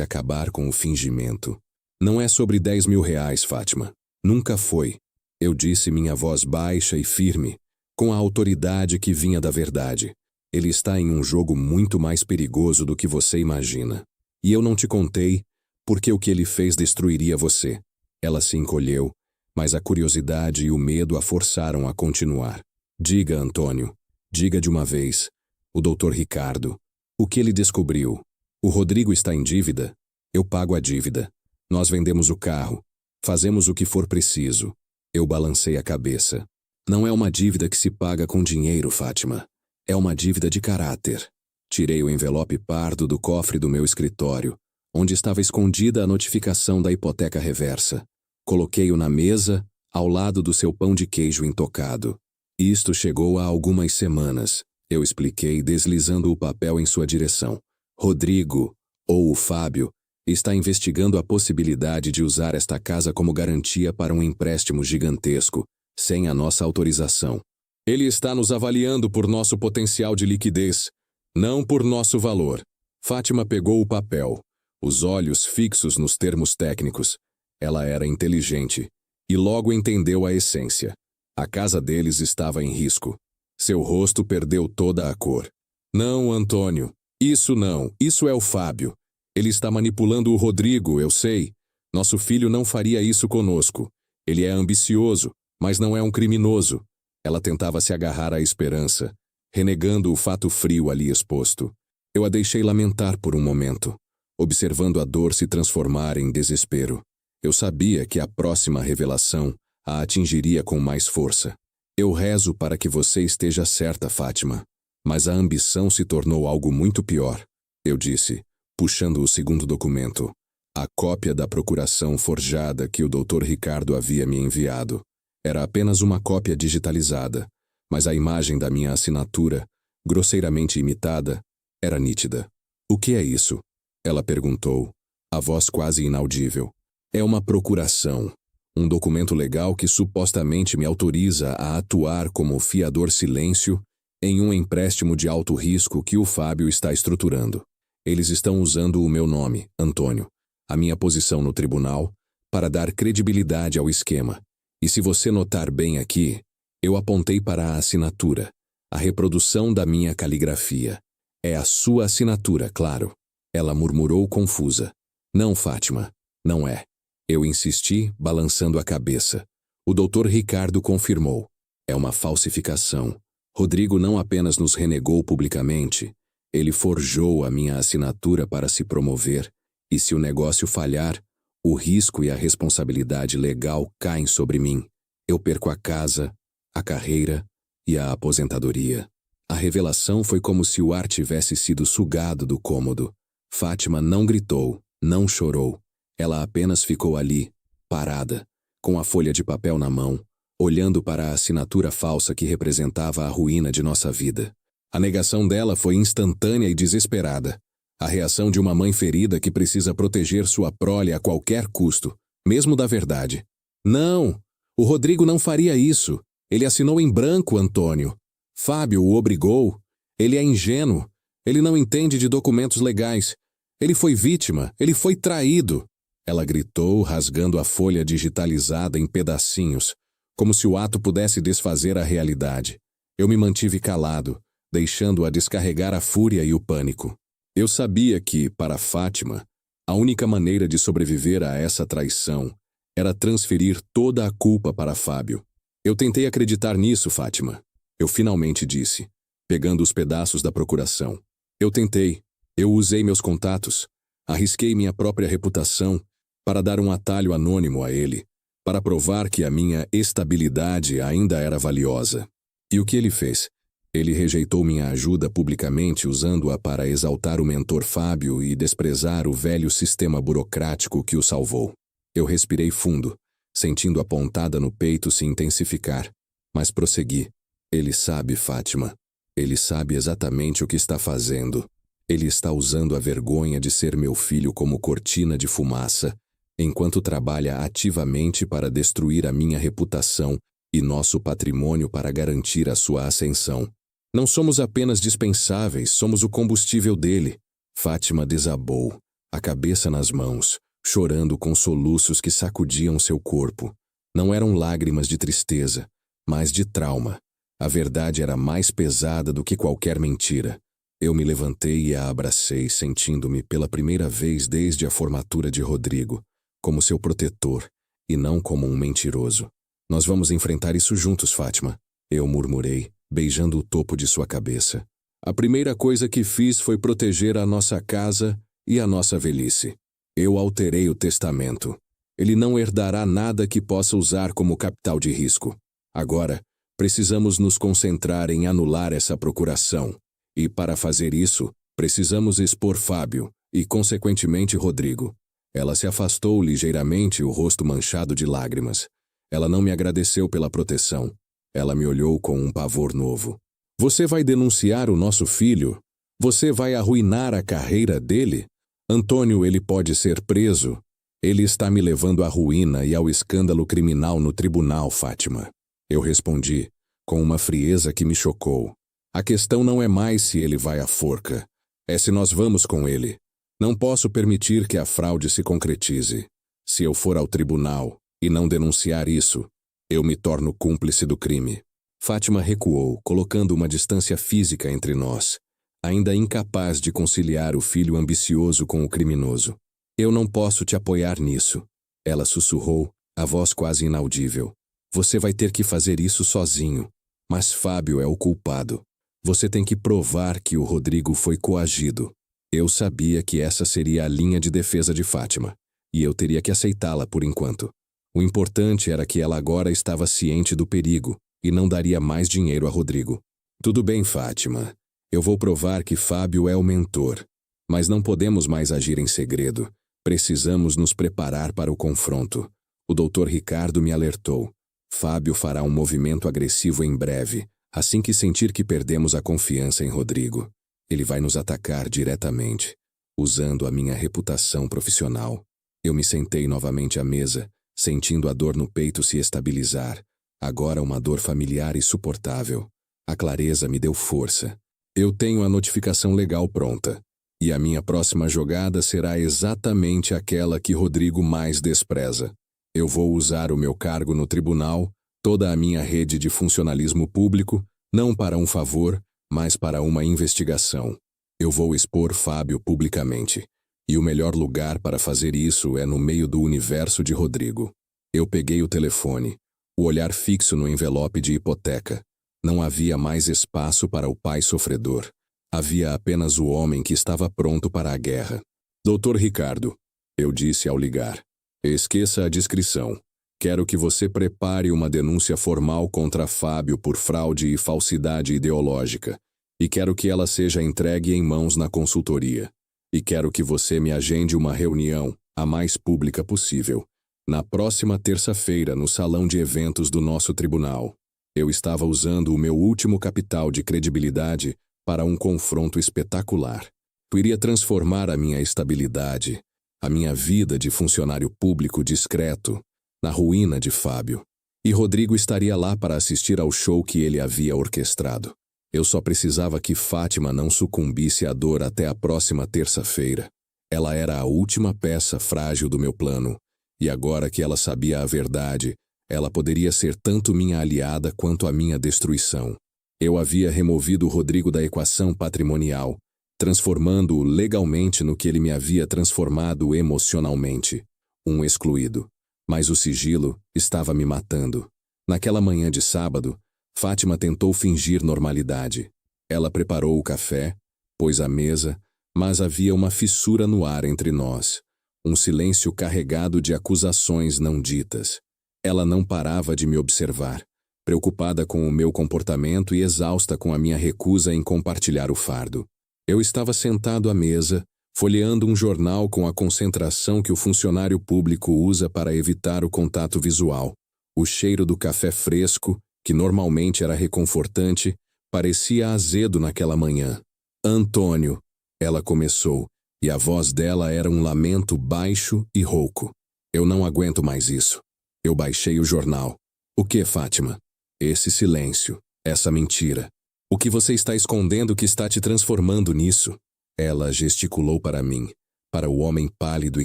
A: acabar com o fingimento. Não é sobre 10 mil reais, Fátima. Nunca foi. Eu disse, minha voz baixa e firme, com a autoridade que vinha da verdade. Ele está em um jogo muito mais perigoso do que você imagina. E eu não te contei, porque o que ele fez destruiria você. Ela se encolheu, mas a curiosidade e o medo a forçaram a continuar. Diga, Antônio. Diga de uma vez. O Dr. Ricardo. O que ele descobriu? O Rodrigo está em dívida? Eu pago a dívida. Nós vendemos o carro. Fazemos o que for preciso. Eu balancei a cabeça. Não é uma dívida que se paga com dinheiro, Fátima. É uma dívida de caráter. Tirei o envelope pardo do cofre do meu escritório, onde estava escondida a notificação da hipoteca reversa. Coloquei-o na mesa, ao lado do seu pão de queijo intocado. Isto chegou há algumas semanas, eu expliquei, deslizando o papel em sua direção. Rodrigo, ou o Fábio, está investigando a possibilidade de usar esta casa como garantia para um empréstimo gigantesco, sem a nossa autorização. Ele está nos avaliando por nosso potencial de liquidez, não por nosso valor. Fátima pegou o papel, os olhos fixos nos termos técnicos. Ela era inteligente e logo entendeu a essência. A casa deles estava em risco. Seu rosto perdeu toda a cor. Não, Antônio. Isso não. Isso é o Fábio. Ele está manipulando o Rodrigo, eu sei. Nosso filho não faria isso conosco. Ele é ambicioso, mas não é um criminoso. Ela tentava se agarrar à esperança, renegando o fato frio ali exposto. Eu a deixei lamentar por um momento, observando a dor se transformar em desespero. Eu sabia que a próxima revelação a atingiria com mais força. Eu rezo para que você esteja certa, Fátima. Mas a ambição se tornou algo muito pior. Eu disse, puxando o segundo documento. A cópia da procuração forjada que o Dr. Ricardo havia me enviado. Era apenas uma cópia digitalizada, mas a imagem da minha assinatura, grosseiramente imitada, era nítida. O que é isso? Ela perguntou, a voz quase inaudível. É uma procuração. Um documento legal que supostamente me autoriza a atuar como fiador silêncio em um empréstimo de alto risco que o Fábio está estruturando. Eles estão usando o meu nome, Antônio, a minha posição no tribunal, para dar credibilidade ao esquema. E se você notar bem aqui, eu apontei para a assinatura, a reprodução da minha caligrafia. É a sua assinatura, claro. Ela murmurou confusa. Não, Fátima, não é. Eu insisti, balançando a cabeça. O Dr. Ricardo confirmou. É uma falsificação. Rodrigo não apenas nos renegou publicamente, ele forjou a minha assinatura para se promover, e se o negócio falhar, o risco e a responsabilidade legal caem sobre mim. Eu perco a casa, a carreira e a aposentadoria. A revelação foi como se o ar tivesse sido sugado do cômodo. Fátima não gritou, não chorou. Ela apenas ficou ali, parada, com a folha de papel na mão, olhando para a assinatura falsa que representava a ruína de nossa vida. A negação dela foi instantânea e desesperada. A reação de uma mãe ferida que precisa proteger sua prole a qualquer custo, mesmo da verdade. Não! O Rodrigo não faria isso. Ele assinou em branco, Antônio. Fábio o obrigou. Ele é ingênuo. Ele não entende de documentos legais. Ele foi vítima. Ele foi traído. Ela gritou, rasgando a folha digitalizada em pedacinhos, como se o ato pudesse desfazer a realidade. Eu me mantive calado, deixando-a descarregar a fúria e o pânico. Eu sabia que, para Fátima, a única maneira de sobreviver a essa traição era transferir toda a culpa para Fábio. Eu tentei acreditar nisso, Fátima. Eu finalmente disse, pegando os pedaços da procuração. Eu tentei. Eu usei meus contatos. Arrisquei minha própria reputação para dar um atalho anônimo a ele, para provar que a minha estabilidade ainda era valiosa. E o que ele fez? Ele rejeitou minha ajuda publicamente, usando-a para exaltar o mentor Fábio e desprezar o velho sistema burocrático que o salvou. Eu respirei fundo, sentindo a pontada no peito se intensificar, mas prossegui. Ele sabe, Fátima. Ele sabe exatamente o que está fazendo. Ele está usando a vergonha de ser meu filho como cortina de fumaça, enquanto trabalha ativamente para destruir a minha reputação e nosso patrimônio para garantir a sua ascensão. Não somos apenas dispensáveis, somos o combustível dele. Fátima desabou, a cabeça nas mãos, chorando com soluços que sacudiam seu corpo. Não eram lágrimas de tristeza, mas de trauma. A verdade era mais pesada do que qualquer mentira. Eu me levantei e a abracei, sentindo-me pela primeira vez desde a formatura de Rodrigo, como seu protetor, e não como um mentiroso. Nós vamos enfrentar isso juntos, Fátima, eu murmurei, beijando o topo de sua cabeça. A primeira coisa que fiz foi proteger a nossa casa e a nossa velhice. Eu alterei o testamento. Ele não herdará nada que possa usar como capital de risco. Agora, precisamos nos concentrar em anular essa procuração. E para fazer isso, precisamos expor Fábio e, consequentemente, Rodrigo. Ela se afastou ligeiramente, o rosto manchado de lágrimas. Ela não me agradeceu pela proteção. Ela me olhou com um pavor novo. Você vai denunciar o nosso filho? Você vai arruinar a carreira dele? Antônio, ele pode ser preso. Ele está me levando à ruína e ao escândalo criminal no tribunal, Fátima. Eu respondi, com uma frieza que me chocou. A questão não é mais se ele vai à forca. É se nós vamos com ele. Não posso permitir que a fraude se concretize. Se eu for ao tribunal e não denunciar isso, eu me torno cúmplice do crime. Fátima recuou, colocando uma distância física entre nós, ainda incapaz de conciliar o filho ambicioso com o criminoso. Eu não posso te apoiar nisso. Ela sussurrou, a voz quase inaudível. Você vai ter que fazer isso sozinho. Mas Fábio é o culpado. Você tem que provar que o Rodrigo foi coagido. Eu sabia que essa seria a linha de defesa de Fátima, e eu teria que aceitá-la por enquanto. O importante era que ela agora estava ciente do perigo e não daria mais dinheiro a Rodrigo. Tudo bem, Fátima. Eu vou provar que Fábio é o mentor. Mas não podemos mais agir em segredo. Precisamos nos preparar para o confronto. O Dr. Ricardo me alertou. Fábio fará um movimento agressivo em breve, assim que sentir que perdemos a confiança em Rodrigo. Ele vai nos atacar diretamente, usando a minha reputação profissional. Eu me sentei novamente à mesa, sentindo a dor no peito se estabilizar. Agora uma dor familiar e suportável. A clareza me deu força. Eu tenho a notificação legal pronta. E a minha próxima jogada será exatamente aquela que Rodrigo mais despreza. Eu vou usar o meu cargo no tribunal, toda a minha rede de funcionalismo público, não para um favor, mas para uma investigação. Eu vou expor Fábio publicamente. E o melhor lugar para fazer isso é no meio do universo de Rodrigo. Eu peguei o telefone, o olhar fixo no envelope de hipoteca. Não havia mais espaço para o pai sofredor. Havia apenas o homem que estava pronto para a guerra. Dr. Ricardo, eu disse ao ligar. Esqueça a descrição. Quero que você prepare uma denúncia formal contra Fábio por fraude e falsidade ideológica. E quero que ela seja entregue em mãos na consultoria. E quero que você me agende uma reunião, a mais pública possível, na próxima terça-feira no salão de eventos do nosso tribunal. Eu estava usando o meu último capital de credibilidade para um confronto espetacular. Eu iria transformar a minha estabilidade, a minha vida de funcionário público discreto, na ruína de Fábio. E Rodrigo estaria lá para assistir ao show que ele havia orquestrado. Eu só precisava que Fátima não sucumbisse à dor até a próxima terça-feira. Ela era a última peça frágil do meu plano, e agora que ela sabia a verdade, ela poderia ser tanto minha aliada quanto a minha destruição. Eu havia removido o Rodrigo da equação patrimonial, transformando-o legalmente no que ele me havia transformado emocionalmente, um excluído. Mas o sigilo estava me matando. Naquela manhã de sábado, Fátima tentou fingir normalidade. Ela preparou o café, pôs à mesa, Mas havia uma fissura no ar entre nós, um silêncio carregado de acusações não ditas. Ela não parava de me observar, preocupada com o meu comportamento e exausta com a minha recusa em compartilhar o fardo. Eu estava sentado à mesa, folheando um jornal com a concentração que o funcionário público usa para evitar o contato visual. O cheiro do café fresco, que normalmente era reconfortante, parecia azedo naquela manhã. Antônio, ela começou, e a voz dela era um lamento baixo e rouco. Eu não aguento mais isso. Eu baixei o jornal. O que, Fátima? Esse silêncio, essa mentira. O que você está escondendo que está te transformando nisso? Ela gesticulou para mim, para o homem pálido e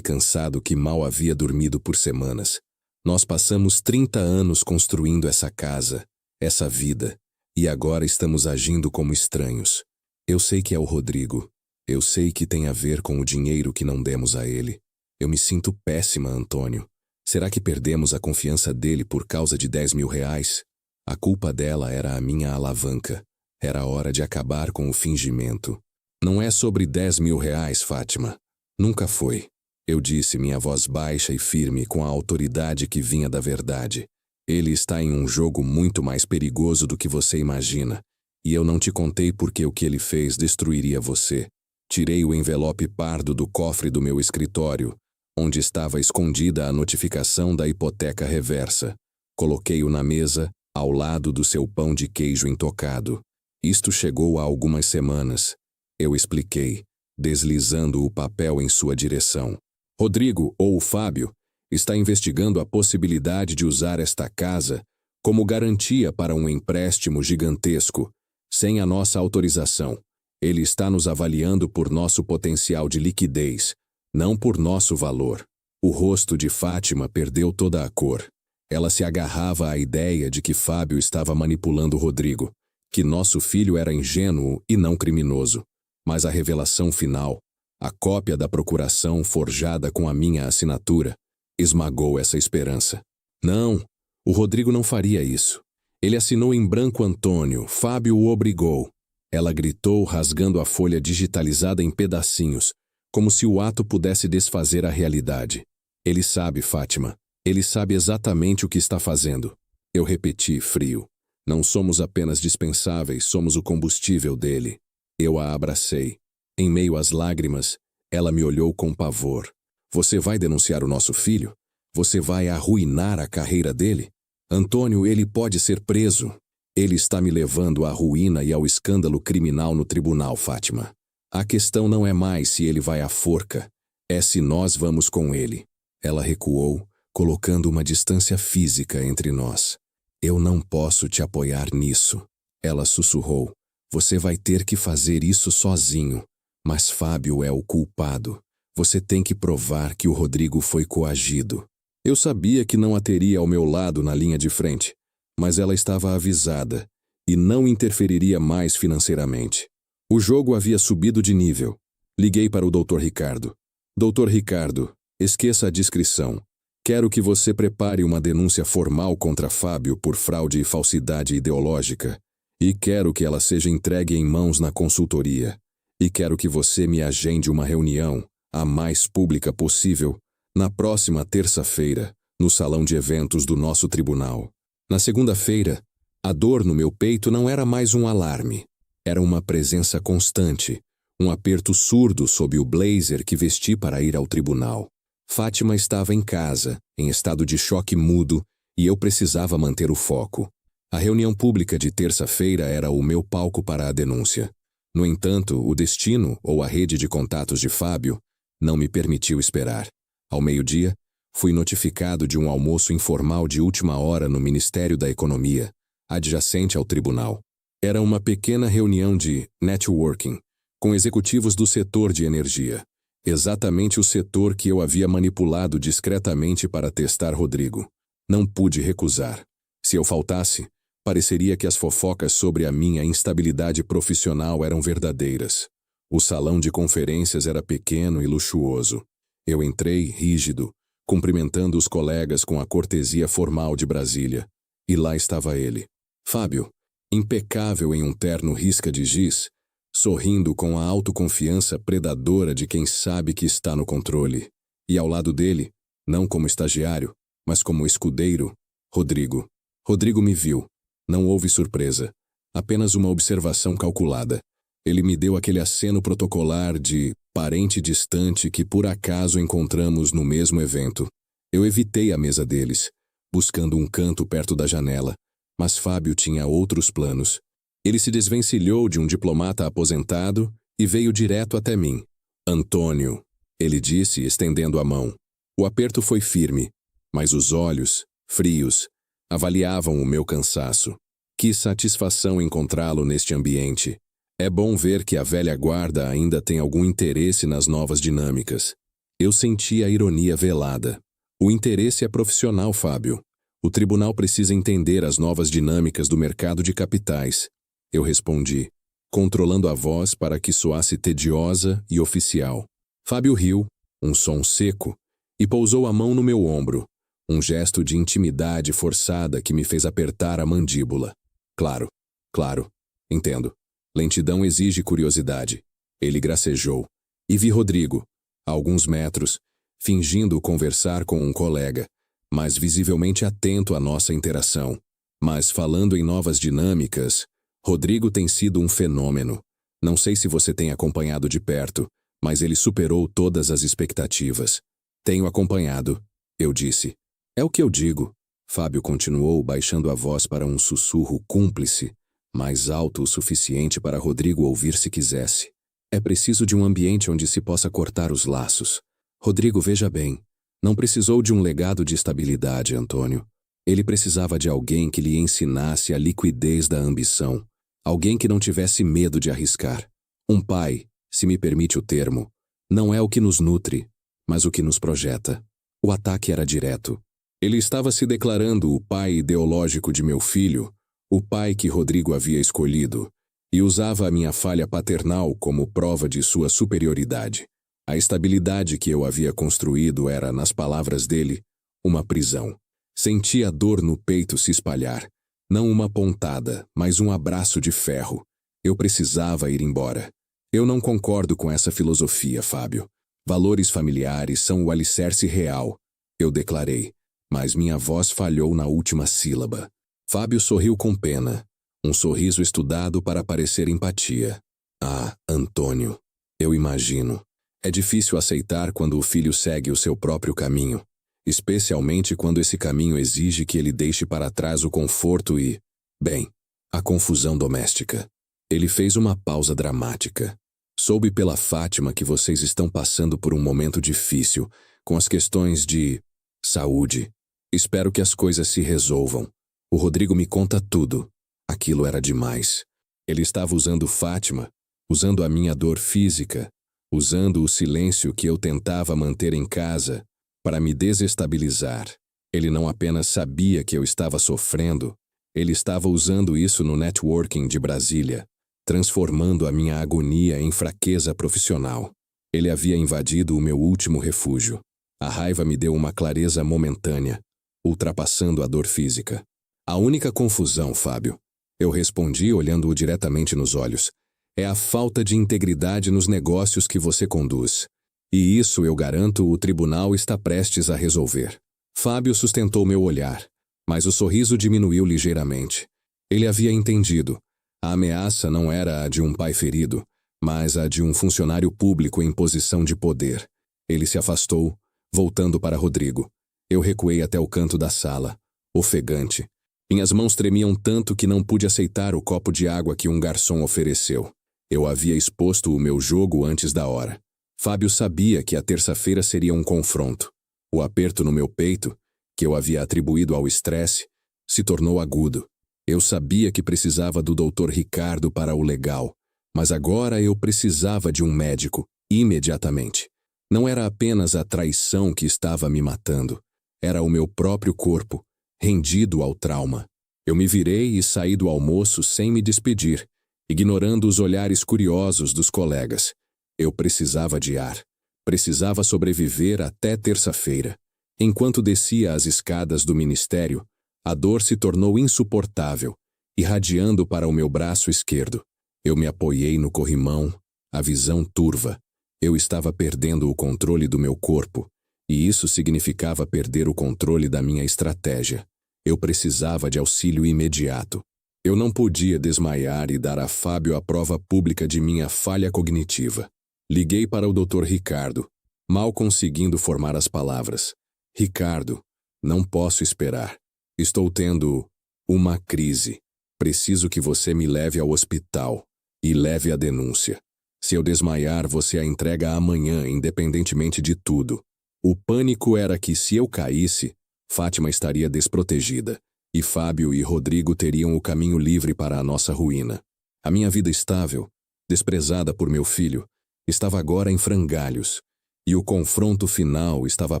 A: cansado que mal havia dormido por semanas. Nós passamos 30 anos construindo essa casa, essa vida, e agora estamos agindo como estranhos. Eu sei que é o Rodrigo. Eu sei que tem a ver com o dinheiro que não demos a ele. Eu me sinto péssima, Antônio. Será que perdemos a confiança dele por causa de 10 mil reais? A culpa dela era a minha alavanca. Era hora de acabar com o fingimento. Não é sobre 10 mil reais, Fátima. Nunca foi. Eu disse, minha voz baixa e firme, com a autoridade que vinha da verdade. Ele está em um jogo muito mais perigoso do que você imagina. E eu não te contei porque o que ele fez destruiria você. Tirei o envelope pardo do cofre do meu escritório, onde estava escondida a notificação da hipoteca reversa. Coloquei-o na mesa, ao lado do seu pão de queijo intocado. Isto chegou há algumas semanas. Eu expliquei, deslizando o papel em sua direção. Rodrigo, ou o Fábio, está investigando a possibilidade de usar esta casa como garantia para um empréstimo gigantesco, sem a nossa autorização. Ele está nos avaliando por nosso potencial de liquidez, não por nosso valor. O rosto de Fátima perdeu toda a cor. Ela se agarrava à ideia de que Fábio estava manipulando Rodrigo, que nosso filho era ingênuo e não criminoso. Mas a revelação final, a cópia da procuração forjada com a minha assinatura, esmagou essa esperança. Não, o Rodrigo não faria isso. Ele assinou em branco Antônio, Fábio o obrigou. Ela gritou, rasgando a folha digitalizada em pedacinhos, como se o ato pudesse desfazer a realidade. Ele sabe, Fátima. Ele sabe exatamente o que está fazendo. Eu repeti, frio. Não somos apenas dispensáveis, somos o combustível dele. Eu a abracei. Em meio às lágrimas, ela me olhou com pavor. Você vai denunciar o nosso filho? Você vai arruinar a carreira dele? Antônio, ele pode ser preso. Ele está me levando à ruína e ao escândalo criminal no tribunal, Fátima. A questão não é mais se ele vai à forca, é se nós vamos com ele. Ela recuou, colocando uma distância física entre nós. Eu não posso te apoiar nisso. Ela sussurrou. Você vai ter que fazer isso sozinho. Mas Fábio é o culpado. Você tem que provar que o Rodrigo foi coagido. Eu sabia que não a teria ao meu lado na linha de frente, mas ela estava avisada e não interferiria mais financeiramente. O jogo havia subido de nível. Liguei para o Dr. Ricardo. Dr. Ricardo, esqueça a discrição. Quero que você prepare uma denúncia formal contra Fábio por fraude e falsidade ideológica. E quero que ela seja entregue em mãos na consultoria. E quero que você me agende uma reunião, a mais pública possível, na próxima terça-feira, no salão de eventos do nosso tribunal. Na segunda-feira, a dor no meu peito não era mais um alarme. Era uma presença constante, um aperto surdo sob o blazer que vesti para ir ao tribunal. Fátima estava em casa, em estado de choque mudo, e eu precisava manter o foco. A reunião pública de terça-feira era o meu palco para a denúncia. No entanto, o destino, ou a rede de contatos de Fábio, não me permitiu esperar. Ao meio-dia, fui notificado de um almoço informal de última hora no Ministério da Economia, adjacente ao tribunal. Era uma pequena reunião de networking, com executivos do setor de energia. Exatamente o setor que eu havia manipulado discretamente para testar Rodrigo. Não pude recusar. Se eu faltasse, pareceria que as fofocas sobre a minha instabilidade profissional eram verdadeiras. O salão de conferências era pequeno e luxuoso. Eu entrei, rígido, cumprimentando os colegas com a cortesia formal de Brasília. E lá estava ele. Fábio, impecável em um terno risca de giz, sorrindo com a autoconfiança predadora de quem sabe que está no controle. E ao lado dele, não como estagiário, mas como escudeiro, Rodrigo. Rodrigo me viu. Não houve surpresa. Apenas uma observação calculada. Ele me deu aquele aceno protocolar de parente distante que por acaso encontramos no mesmo evento. Eu evitei a mesa deles, buscando um canto perto da janela, mas Fábio tinha outros planos. Ele se desvencilhou de um diplomata aposentado e veio direto até mim. Antônio, ele disse, estendendo a mão. O aperto foi firme, mas os olhos, frios, avaliavam o meu cansaço. Que satisfação encontrá-lo neste ambiente. É bom ver que a velha guarda ainda tem algum interesse nas novas dinâmicas. Eu senti a ironia velada. O interesse é profissional, Fábio. O tribunal precisa entender as novas dinâmicas do mercado de capitais. Eu respondi, controlando a voz para que soasse tediosa e oficial. Fábio riu, um som seco, e pousou a mão no meu ombro, um gesto de intimidade forçada que me fez apertar a mandíbula. Claro, entendo. Lentidão exige curiosidade. Ele gracejou. E vi Rodrigo, a alguns metros, fingindo conversar com um colega, mas visivelmente atento à nossa interação. Mas falando em novas dinâmicas, Rodrigo tem sido um fenômeno. Não sei se você tem acompanhado de perto, mas ele superou todas as expectativas. Tenho acompanhado, eu disse. É o que eu digo. Fábio continuou baixando a voz para um sussurro cúmplice, mais alto o suficiente para Rodrigo ouvir se quisesse. É preciso de um ambiente onde se possa cortar os laços. Rodrigo, veja bem, não precisou de um legado de estabilidade, Antônio. Ele precisava de alguém que lhe ensinasse a liquidez da ambição. Alguém que não tivesse medo de arriscar. Um pai, se me permite o termo, não é o que nos nutre, mas o que nos projeta. O ataque era direto. Ele estava se declarando o pai ideológico de meu filho, o pai que Rodrigo havia escolhido, e usava a minha falha paternal como prova de sua superioridade. A estabilidade que eu havia construído era, nas palavras dele, uma prisão. Senti a dor no peito se espalhar. Não uma pontada, mas um abraço de ferro. Eu precisava ir embora. Eu não concordo com essa filosofia, Fábio. Valores familiares são o alicerce real, eu declarei, mas minha voz falhou na última sílaba. Fábio sorriu com pena, um sorriso estudado para parecer empatia. Ah, Antônio, eu imagino. É difícil aceitar quando o filho segue o seu próprio caminho, especialmente quando esse caminho exige que ele deixe para trás o conforto e, bem, a confusão doméstica. Ele fez uma pausa dramática. Soube pela Fátima que vocês estão passando por um momento difícil, com as questões de saúde. Espero que as coisas se resolvam. O Rodrigo me conta tudo. Aquilo era demais. Ele estava usando Fátima, usando a minha dor física, usando o silêncio que eu tentava manter em casa para me desestabilizar. Ele não apenas sabia que eu estava sofrendo, ele estava usando isso no networking de Brasília, transformando a minha agonia em fraqueza profissional. Ele havia invadido o meu último refúgio. A raiva me deu uma clareza momentânea, ultrapassando a dor física. A única confusão, Fábio, eu respondi olhando-o diretamente nos olhos, é a falta de integridade nos negócios que você conduz. E isso, eu garanto, o tribunal está prestes a resolver. Fábio sustentou meu olhar, mas o sorriso diminuiu ligeiramente. Ele havia entendido. A ameaça não era a de um pai ferido, mas a de um funcionário público em posição de poder. Ele se afastou, voltando para Rodrigo. Eu recuei até o canto da sala, ofegante. Minhas mãos tremiam tanto que não pude aceitar o copo de água que um garçom ofereceu. Eu havia exposto o meu jogo antes da hora. Fábio sabia que a terça-feira seria um confronto. O aperto no meu peito, que eu havia atribuído ao estresse, se tornou agudo. Eu sabia que precisava do Dr. Ricardo para o legal, mas agora eu precisava de um médico, imediatamente. Não era apenas a traição que estava me matando. Era o meu próprio corpo, rendido ao trauma. Eu me virei e saí do almoço sem me despedir, ignorando os olhares curiosos dos colegas. Eu precisava de ar. Precisava sobreviver até terça-feira. Enquanto descia as escadas do ministério, a dor se tornou insuportável, irradiando para o meu braço esquerdo. Eu me apoiei no corrimão, a visão turva. Eu estava perdendo o controle do meu corpo, e isso significava perder o controle da minha estratégia. Eu precisava de auxílio imediato. Eu não podia desmaiar e dar a Fábio a prova pública de minha falha cognitiva. Liguei para o Dr. Ricardo, mal conseguindo formar as palavras. Ricardo, não posso esperar. Estou tendo uma crise. Preciso que você me leve ao hospital e leve a denúncia. Se eu desmaiar, você a entrega amanhã, independentemente de tudo. O pânico era que, se eu caísse, Fátima estaria desprotegida, e Fábio e Rodrigo teriam o caminho livre para a nossa ruína. A minha vida estável, desprezada por meu filho, estava agora em frangalhos, e o confronto final estava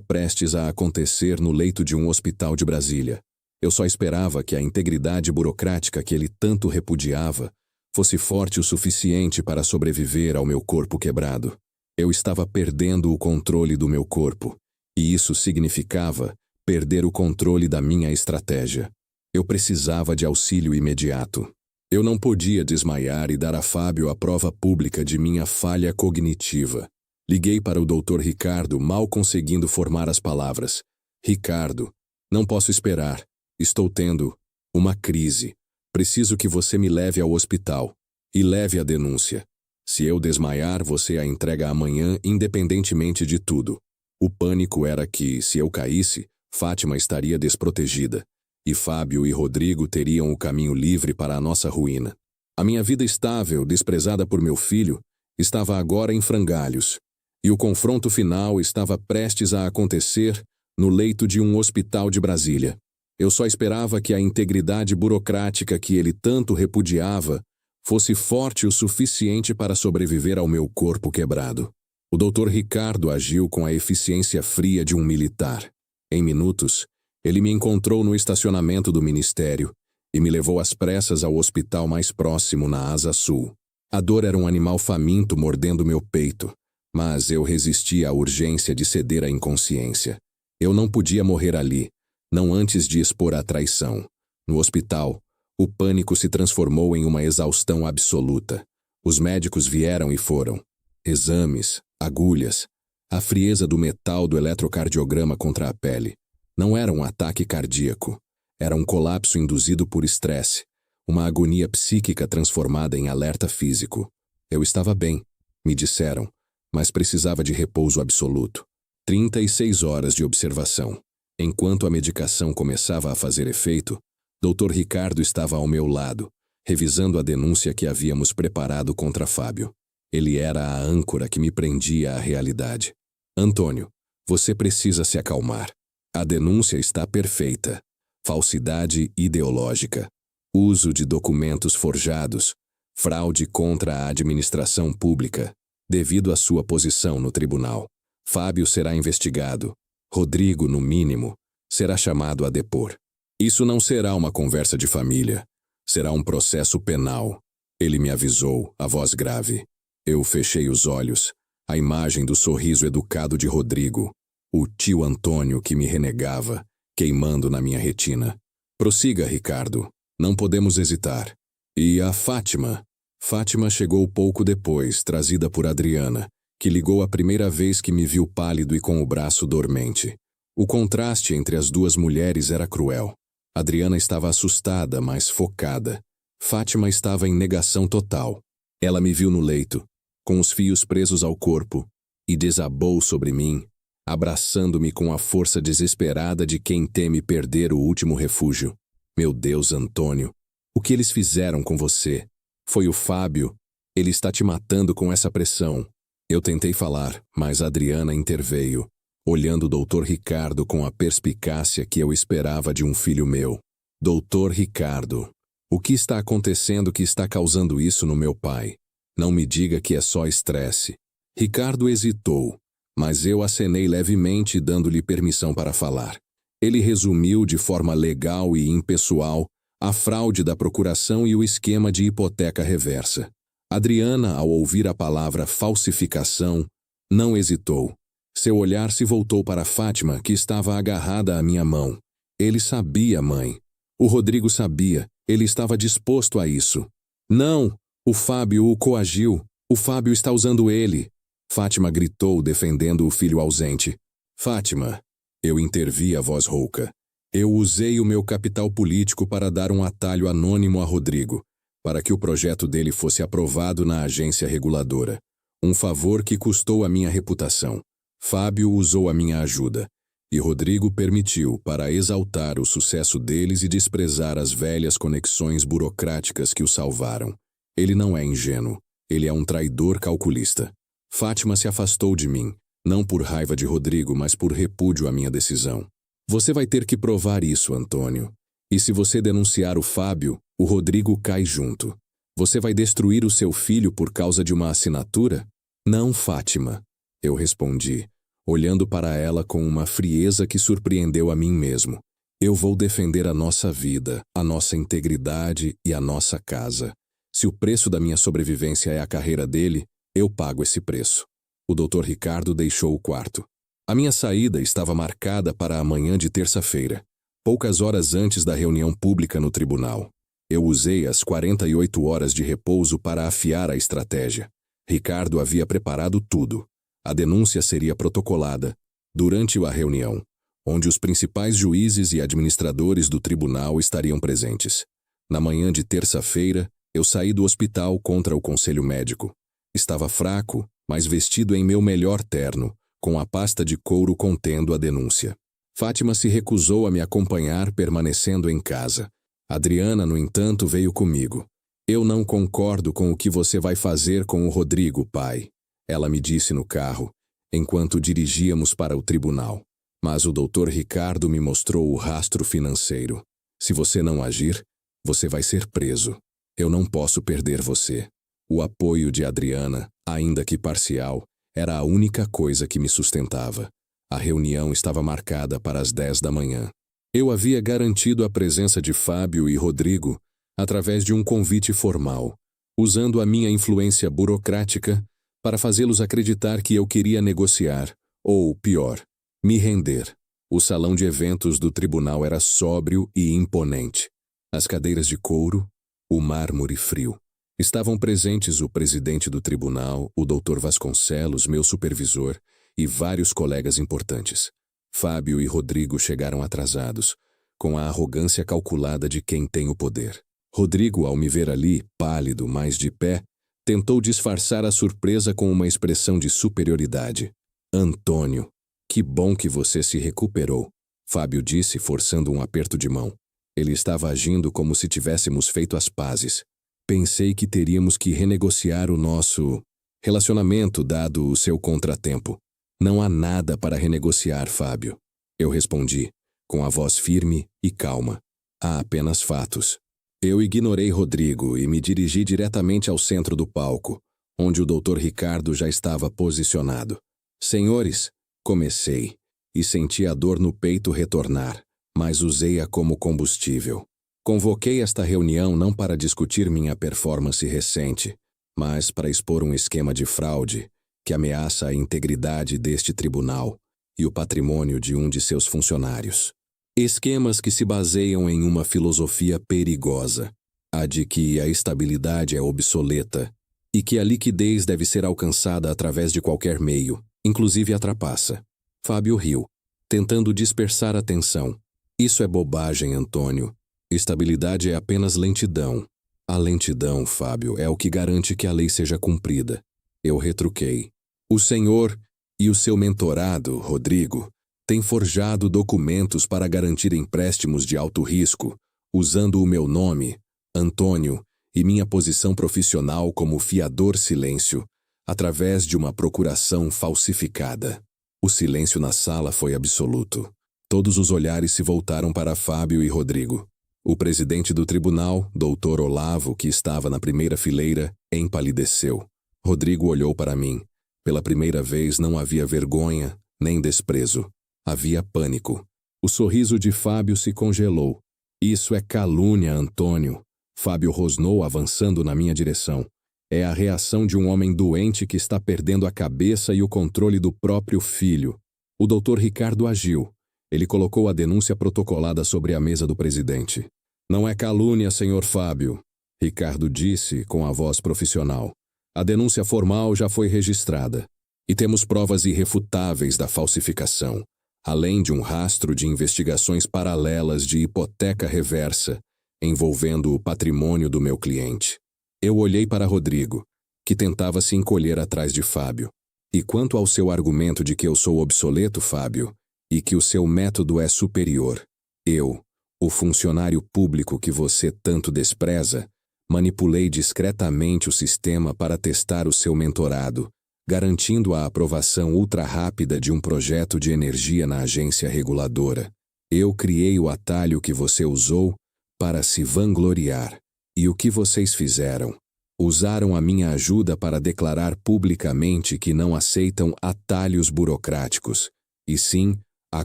A: prestes a acontecer no leito de um hospital de Brasília. Eu só esperava que a integridade burocrática que ele tanto repudiava fosse forte o suficiente para sobreviver ao meu corpo quebrado. Eu estava perdendo o controle do meu corpo, e isso significava perder o controle da minha estratégia. Eu precisava de auxílio imediato. Eu não podia desmaiar e dar a Fábio a prova pública de minha falha cognitiva. Liguei para o Dr. Ricardo, mal conseguindo formar as palavras. Ricardo, não posso esperar. Estou tendo uma crise. Preciso que você me leve ao hospital e leve a denúncia. Se eu desmaiar, você a entrega amanhã, independentemente de tudo. O pânico era que, se eu caísse, Fátima estaria desprotegida, e Fábio e Rodrigo teriam o caminho livre para a nossa ruína. A minha vida estável, desprezada por meu filho, estava agora em frangalhos, e o confronto final estava prestes a acontecer no leito de um hospital de Brasília. Eu só esperava que a integridade burocrática que ele tanto repudiava fosse forte o suficiente para sobreviver ao meu corpo quebrado. O Dr. Ricardo agiu com a eficiência fria de um militar. Em minutos, ele me encontrou no estacionamento do ministério e me levou às pressas ao hospital mais próximo na Asa Sul. A dor era um animal faminto mordendo meu peito, mas eu resisti à urgência de ceder à inconsciência. Eu não podia morrer ali, não antes de expor a traição. No hospital, o pânico se transformou em uma exaustão absoluta. Os médicos vieram e foram. Exames, agulhas, a frieza do metal do eletrocardiograma contra a pele. Não era um ataque cardíaco. Era um colapso induzido por estresse, uma agonia psíquica transformada em alerta físico. Eu estava bem, me disseram, mas precisava de repouso absoluto. 36 horas de observação. Enquanto a medicação começava a fazer efeito, Dr. Ricardo estava ao meu lado, revisando a denúncia que havíamos preparado contra Fábio. Ele era a âncora que me prendia à realidade. Antônio, você precisa se acalmar. A denúncia está perfeita. Falsidade ideológica, uso de documentos forjados, fraude contra a administração pública, devido à sua posição no tribunal. Fábio será investigado. Rodrigo, no mínimo, será chamado a depor. Isso não será uma conversa de família. Será um processo penal. Ele me avisou, a voz grave. Eu fechei os olhos. A imagem do sorriso educado de Rodrigo, o tio Antônio que me renegava, queimando na minha retina. Prossiga, Ricardo. Não podemos hesitar. E a Fátima? Fátima chegou pouco depois, trazida por Adriana, que ligou a primeira vez que me viu pálido e com o braço dormente. O contraste entre as duas mulheres era cruel. Adriana estava assustada, mas focada. Fátima estava em negação total. Ela me viu no leito, com os fios presos ao corpo, e desabou sobre mim, abraçando-me com a força desesperada de quem teme perder o último refúgio. Meu Deus, Antônio, o que eles fizeram com você? Foi o Fábio. Ele está te matando com essa pressão. Eu tentei falar, mas Adriana interveio, olhando o Dr. Ricardo com a perspicácia que eu esperava de um filho meu. Dr. Ricardo, o que está acontecendo que está causando isso no meu pai? Não me diga que é só estresse. Ricardo hesitou, mas eu acenei levemente dando-lhe permissão para falar. Ele resumiu de forma legal e impessoal a fraude da procuração e o esquema de hipoteca reversa. Adriana, ao ouvir a palavra falsificação, não hesitou. Seu olhar se voltou para Fátima, que estava agarrada à minha mão. Ele sabia, mãe. O Rodrigo sabia. Ele estava disposto a isso. Não! O Fábio o coagiu. O Fábio está usando ele. Fátima gritou, defendendo o filho ausente. Fátima, eu intervi a voz rouca. Eu usei o meu capital político para dar um atalho anônimo a Rodrigo, para que o projeto dele fosse aprovado na agência reguladora. Um favor que custou a minha reputação. Fábio usou a minha ajuda. E Rodrigo permitiu para exaltar o sucesso deles e desprezar as velhas conexões burocráticas que o salvaram. Ele não é ingênuo. Ele é um traidor calculista. Fátima se afastou de mim, não por raiva de Rodrigo, mas por repúdio à minha decisão. Você vai ter que provar isso, Antônio. E se você denunciar o Fábio, o Rodrigo cai junto. Você vai destruir o seu filho por causa de uma assinatura? Não, Fátima, eu respondi, olhando para ela com uma frieza que surpreendeu a mim mesmo. Eu vou defender a nossa vida, a nossa integridade e a nossa casa. Se o preço da minha sobrevivência é a carreira dele, eu pago esse preço. O Dr. Ricardo deixou o quarto. A minha saída estava marcada para a manhã de terça-feira, poucas horas antes da reunião pública no tribunal. Eu usei as 48 horas de repouso para afiar a estratégia. Ricardo havia preparado tudo. A denúncia seria protocolada durante a reunião, onde os principais juízes e administradores do tribunal estariam presentes. Na manhã de terça-feira, eu saí do hospital contra o conselho médico. Estava fraco, mas vestido em meu melhor terno, com a pasta de couro contendo a denúncia. Fátima se recusou a me acompanhar, permanecendo em casa. Adriana, no entanto, veio comigo. Eu não concordo com o que você vai fazer com o Rodrigo, pai. Ela me disse no carro, enquanto dirigíamos para o tribunal. Mas o Dr. Ricardo me mostrou o rastro financeiro. Se você não agir, você vai ser preso. Eu não posso perder você. O apoio de Adriana, ainda que parcial, era a única coisa que me sustentava. A reunião estava marcada para as 10 da manhã. Eu havia garantido a presença de Fábio e Rodrigo através de um convite formal, usando a minha influência burocrática para fazê-los acreditar que eu queria negociar, ou, pior, me render. O salão de eventos do tribunal era sóbrio e imponente. As cadeiras de couro, o mármore frio. Estavam presentes o presidente do tribunal, o Dr. Vasconcelos, meu supervisor, e vários colegas importantes. Fábio e Rodrigo chegaram atrasados, com a arrogância calculada de quem tem o poder. Rodrigo, ao me ver ali, pálido, mas de pé, tentou disfarçar a surpresa com uma expressão de superioridade. Antônio, que bom que você se recuperou, Fábio disse, forçando um aperto de mão. Ele estava agindo como se tivéssemos feito as pazes. Pensei que teríamos que renegociar o nosso relacionamento, dado o seu contratempo. Não há nada para renegociar, Fábio. Eu respondi, com a voz firme e calma. Há apenas fatos. Eu ignorei Rodrigo e me dirigi diretamente ao centro do palco, onde o Dr. Ricardo já estava posicionado. Senhores, comecei, e senti a dor no peito retornar, mas usei-a como combustível. Convoquei esta reunião não para discutir minha performance recente, mas para expor um esquema de fraude que ameaça a integridade deste tribunal e o patrimônio de um de seus funcionários. Esquemas que se baseiam em uma filosofia perigosa, a de que a estabilidade é obsoleta e que a liquidez deve ser alcançada através de qualquer meio, inclusive a trapaça. Fábio riu, tentando dispersar a tensão. Isso é bobagem, Antônio. Estabilidade é apenas lentidão. A lentidão, Fábio, é o que garante que a lei seja cumprida. Eu retruquei. O senhor e o seu mentorado, Rodrigo, têm forjado documentos para garantir empréstimos de alto risco, usando o meu nome, Antônio, e minha posição profissional como fiador silêncio, através de uma procuração falsificada. O silêncio na sala foi absoluto. Todos os olhares se voltaram para Fábio e Rodrigo. O presidente do tribunal, Dr. Olavo, que estava na primeira fileira, empalideceu. Rodrigo olhou para mim. Pela primeira vez não havia vergonha, nem desprezo. Havia pânico. O sorriso de Fábio se congelou. Isso é calúnia, Antônio. Fábio rosnou, avançando na minha direção. É a reação de um homem doente que está perdendo a cabeça e o controle do próprio filho. O Dr. Ricardo agiu. Ele colocou a denúncia protocolada sobre a mesa do presidente. Não é calúnia, senhor Fábio. Ricardo disse com a voz profissional. A denúncia formal já foi registrada. E temos provas irrefutáveis da falsificação, além de um rastro de investigações paralelas de hipoteca reversa, envolvendo o patrimônio do meu cliente. Eu olhei para Rodrigo, que tentava se encolher atrás de Fábio. E quanto ao seu argumento de que eu sou obsoleto, Fábio, e que o seu método é superior, eu, o funcionário público que você tanto despreza, manipulei discretamente o sistema para testar o seu mentorado, garantindo a aprovação ultra-rápida de um projeto de energia na agência reguladora. Eu criei o atalho que você usou para se vangloriar. E o que vocês fizeram? Usaram a minha ajuda para declarar publicamente que não aceitam atalhos burocráticos, e sim a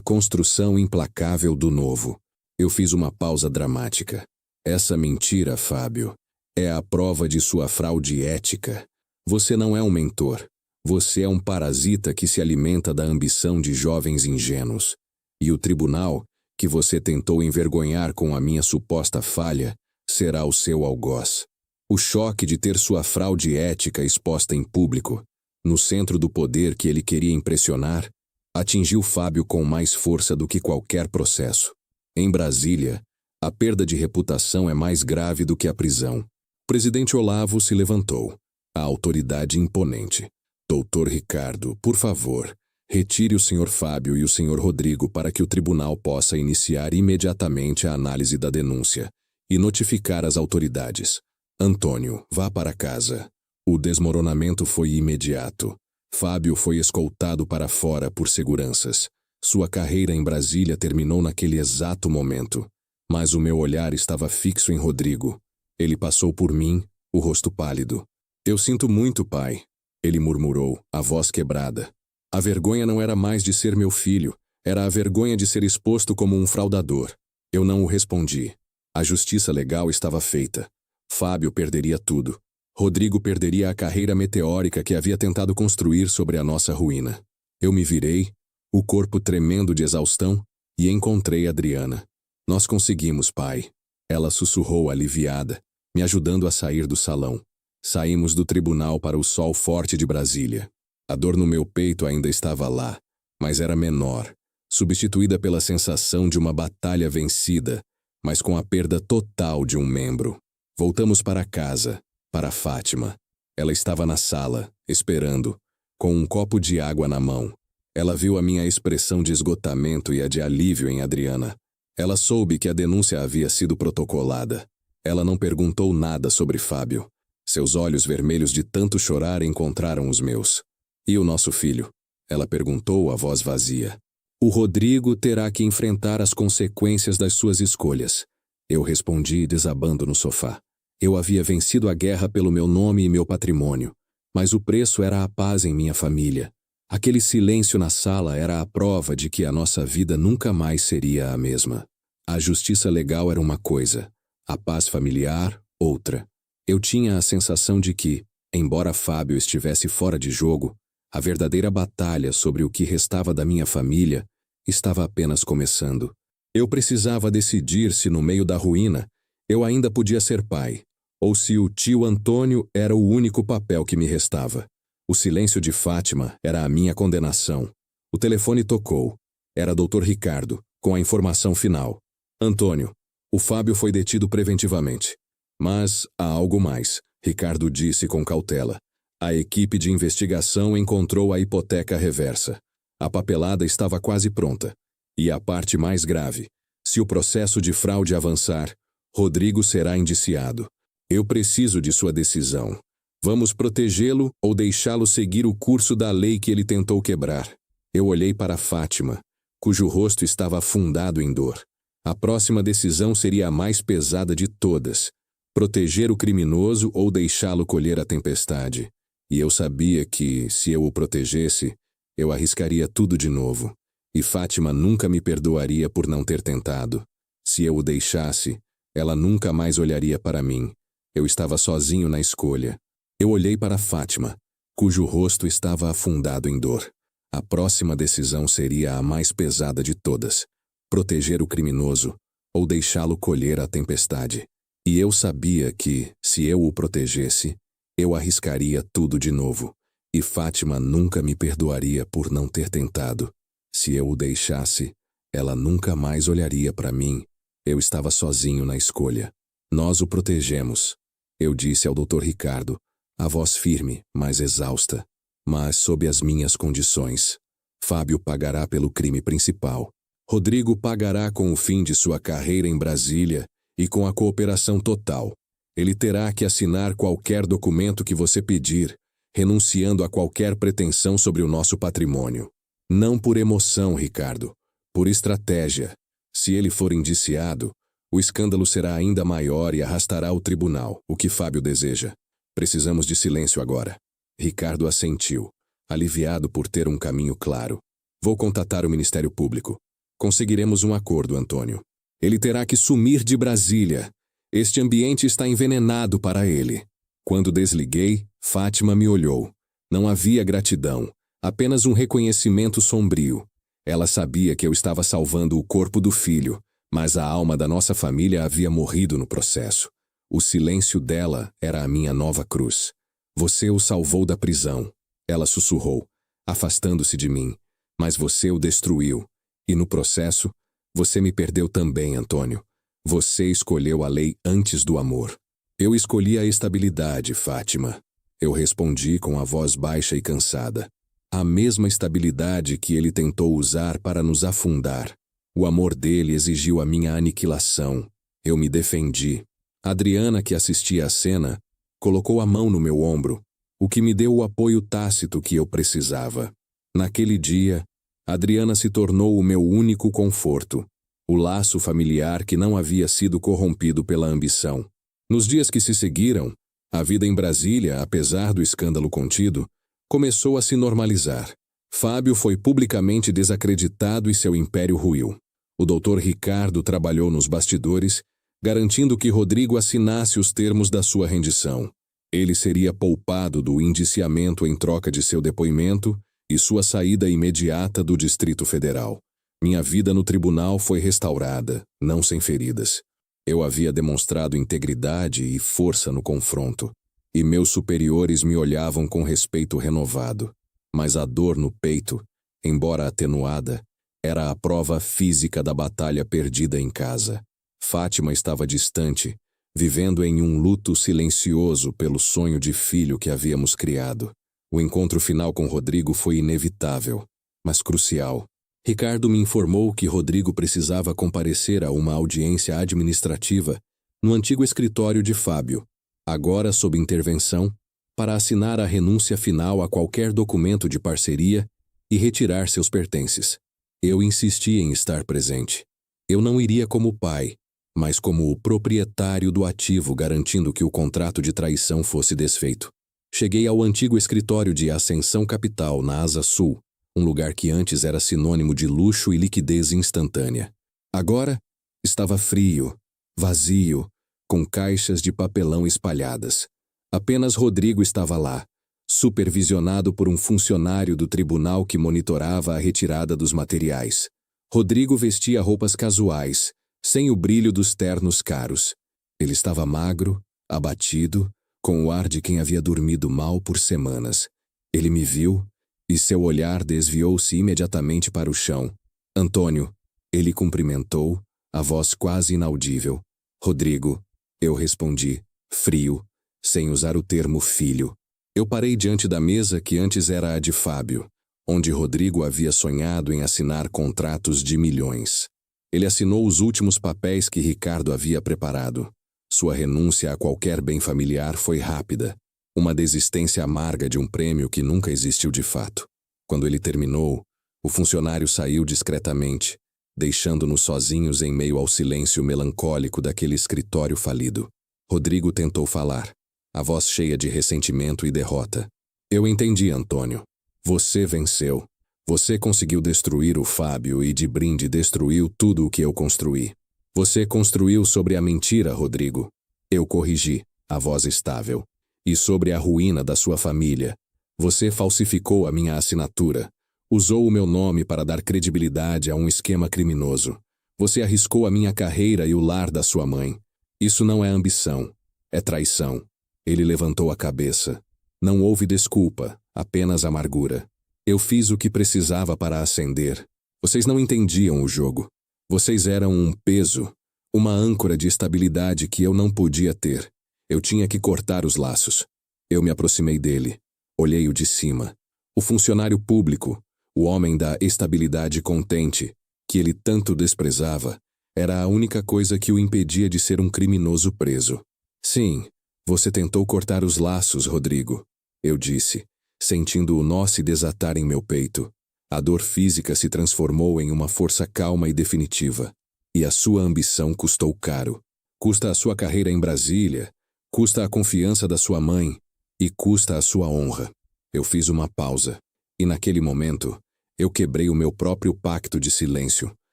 A: construção implacável do novo. Eu fiz uma pausa dramática. Essa mentira, Fábio, é a prova de sua fraude ética. Você não é um mentor. Você é um parasita que se alimenta da ambição de jovens ingênuos. E o tribunal, que você tentou envergonhar com a minha suposta falha, será o seu algoz. O choque de ter sua fraude ética exposta em público, no centro do poder que ele queria impressionar, atingiu Fábio com mais força do que qualquer processo. Em Brasília, a perda de reputação é mais grave do que a prisão. O presidente Olavo se levantou, a autoridade imponente. Doutor Ricardo, por favor, retire o Sr. Fábio e o Sr. Rodrigo para que o tribunal possa iniciar imediatamente a análise da denúncia e notificar as autoridades. Antônio, vá para casa. O desmoronamento foi imediato. Fábio foi escoltado para fora por seguranças. Sua carreira em Brasília terminou naquele exato momento. Mas o meu olhar estava fixo em Rodrigo. Ele passou por mim, o rosto pálido. Eu sinto muito, pai. Ele murmurou, a voz quebrada. A vergonha não era mais de ser meu filho, era a vergonha de ser exposto como um fraudador. Eu não o respondi. A justiça legal estava feita. Fábio perderia tudo. Rodrigo perderia a carreira meteórica que havia tentado construir sobre a nossa ruína. Eu me virei, o corpo tremendo de exaustão, e encontrei Adriana. Nós conseguimos, pai. Ela sussurrou aliviada, me ajudando a sair do salão. Saímos do tribunal para o sol forte de Brasília. A dor no meu peito ainda estava lá, mas era menor, substituída pela sensação de uma batalha vencida, mas com a perda total de um membro. Voltamos para casa, para Fátima. Ela estava na sala, esperando, com um copo de água na mão. Ela viu a minha expressão de esgotamento e a de alívio em Adriana. Ela soube que a denúncia havia sido protocolada. Ela não perguntou nada sobre Fábio. Seus olhos vermelhos de tanto chorar encontraram os meus. E o nosso filho? Ela perguntou, a voz vazia. O Rodrigo terá que enfrentar as consequências das suas escolhas. Eu respondi, desabando no sofá. Eu havia vencido a guerra pelo meu nome e meu patrimônio, mas o preço era a paz em minha família. Aquele silêncio na sala era a prova de que a nossa vida nunca mais seria a mesma. A justiça legal era uma coisa, a paz familiar, outra. Eu tinha a sensação de que, embora Fábio estivesse fora de jogo, a verdadeira batalha sobre o que restava da minha família estava apenas começando. Eu precisava decidir se no meio da ruína eu ainda podia ser pai, ou se o tio Antônio era o único papel que me restava. O silêncio de Fátima era a minha condenação. O telefone tocou. Era Dr. Ricardo, com a informação final. Antônio, o Fábio foi detido preventivamente. Mas há algo mais, Ricardo disse com cautela. A equipe de investigação encontrou a hipoteca reversa. A papelada estava quase pronta. E a parte mais grave, se o processo de fraude avançar, Rodrigo será indiciado. Eu preciso de sua decisão. Vamos protegê-lo ou deixá-lo seguir o curso da lei que ele tentou quebrar? Eu olhei para Fátima, cujo rosto estava afundado em dor. A próxima decisão seria a mais pesada de todas. Proteger o criminoso ou deixá-lo colher a tempestade. E eu sabia que, se eu o protegesse, eu arriscaria tudo de novo. E Fátima nunca me perdoaria por não ter tentado. Se eu o deixasse, ela nunca mais olharia para mim. Eu estava sozinho na escolha. Eu olhei para Fátima, cujo rosto estava afundado em dor. A próxima decisão seria a mais pesada de todas. Proteger o criminoso ou deixá-lo colher a tempestade. E eu sabia que, se eu o protegesse, eu arriscaria tudo de novo. E Fátima nunca me perdoaria por não ter tentado. Se eu o deixasse, ela nunca mais olharia para mim. Eu estava sozinho na escolha. Nós o protegemos. Eu disse ao Dr. Ricardo, a voz firme, mas exausta. Mas sob as minhas condições. Fábio pagará pelo crime principal. Rodrigo pagará com o fim de sua carreira em Brasília e com a cooperação total. Ele terá que assinar qualquer documento que você pedir, renunciando a qualquer pretensão sobre o nosso patrimônio. Não por emoção, Ricardo, por estratégia. Se ele for indiciado, o escândalo será ainda maior e arrastará o tribunal, o que Fábio deseja. Precisamos de silêncio agora. Ricardo assentiu, aliviado por ter um caminho claro. Vou contatar o Ministério Público. Conseguiremos um acordo, Antônio. Ele terá que sumir de Brasília. Este ambiente está envenenado para ele. Quando desliguei, Fátima me olhou. Não havia gratidão, apenas um reconhecimento sombrio. Ela sabia que eu estava salvando o corpo do filho, mas a alma da nossa família havia morrido no processo. O silêncio dela era a minha nova cruz. Você o salvou da prisão, ela sussurrou, afastando-se de mim. Mas você o destruiu. E no processo, você me perdeu também, Antônio. Você escolheu a lei antes do amor. Eu escolhi a estabilidade, Fátima. Eu respondi com a voz baixa e cansada. A mesma estabilidade que ele tentou usar para nos afundar. O amor dele exigiu a minha aniquilação. Eu me defendi. Adriana, que assistia à cena, colocou a mão no meu ombro, o que me deu o apoio tácito que eu precisava. Naquele dia, Adriana se tornou o meu único conforto, o laço familiar que não havia sido corrompido pela ambição. Nos dias que se seguiram, a vida em Brasília, apesar do escândalo contido, começou a se normalizar. Fábio foi publicamente desacreditado e seu império ruiu. O Dr. Ricardo trabalhou nos bastidores, garantindo que Rodrigo assinasse os termos da sua rendição. Ele seria poupado do indiciamento em troca de seu depoimento e sua saída imediata do Distrito Federal. Minha vida no tribunal foi restaurada, não sem feridas. Eu havia demonstrado integridade e força no confronto, e meus superiores me olhavam com respeito renovado. Mas a dor no peito, embora atenuada, era a prova física da batalha perdida em casa. Fátima estava distante, vivendo em um luto silencioso pelo sonho de filho que havíamos criado. O encontro final com Rodrigo foi inevitável, mas crucial. Ricardo me informou que Rodrigo precisava comparecer a uma audiência administrativa no antigo escritório de Fábio, agora sob intervenção, para assinar a renúncia final a qualquer documento de parceria e retirar seus pertences. Eu insisti em estar presente. Eu não iria como pai, mas como o proprietário do ativo, garantindo que o contrato de traição fosse desfeito. Cheguei ao antigo escritório de Ascensão Capital, na Asa Sul, um lugar que antes era sinônimo de luxo e liquidez instantânea. Agora, estava frio, vazio, com caixas de papelão espalhadas. Apenas Rodrigo estava lá, supervisionado por um funcionário do tribunal que monitorava a retirada dos materiais. Rodrigo vestia roupas casuais, sem o brilho dos ternos caros. Ele estava magro, abatido, com o ar de quem havia dormido mal por semanas. Ele me viu, e seu olhar desviou-se imediatamente para o chão. Antônio, ele cumprimentou, a voz quase inaudível. Rodrigo, eu respondi, frio, sem usar o termo filho. Eu parei diante da mesa que antes era a de Fábio, onde Rodrigo havia sonhado em assinar contratos de milhões. Ele assinou os últimos papéis que Ricardo havia preparado. Sua renúncia a qualquer bem familiar foi rápida, uma desistência amarga de um prêmio que nunca existiu de fato. Quando ele terminou, o funcionário saiu discretamente, deixando-nos sozinhos em meio ao silêncio melancólico daquele escritório falido. Rodrigo tentou falar, a voz cheia de ressentimento e derrota. Eu entendi, Antônio. Você venceu. Você conseguiu destruir o Fábio e de brinde destruiu tudo o que eu construí. Você construiu sobre a mentira, Rodrigo. Eu corrigi, a voz estável. E sobre a ruína da sua família. Você falsificou a minha assinatura. Usou o meu nome para dar credibilidade a um esquema criminoso. Você arriscou a minha carreira e o lar da sua mãe. Isso não é ambição, é traição. Ele levantou a cabeça. Não houve desculpa, apenas amargura. Eu fiz o que precisava para ascender. Vocês não entendiam o jogo. Vocês eram um peso, uma âncora de estabilidade que eu não podia ter. Eu tinha que cortar os laços. Eu me aproximei dele. Olhei-o de cima. O funcionário público, o homem da estabilidade contente, que ele tanto desprezava, era a única coisa que o impedia de ser um criminoso preso. Sim, você tentou cortar os laços, Rodrigo, eu disse, sentindo o nó se desatar em meu peito. A dor física se transformou em uma força calma e definitiva. E a sua ambição custou caro. Custa a sua carreira em Brasília, custa a confiança da sua mãe e custa a sua honra. Eu fiz uma pausa, e naquele momento, eu quebrei o meu próprio pacto de silêncio,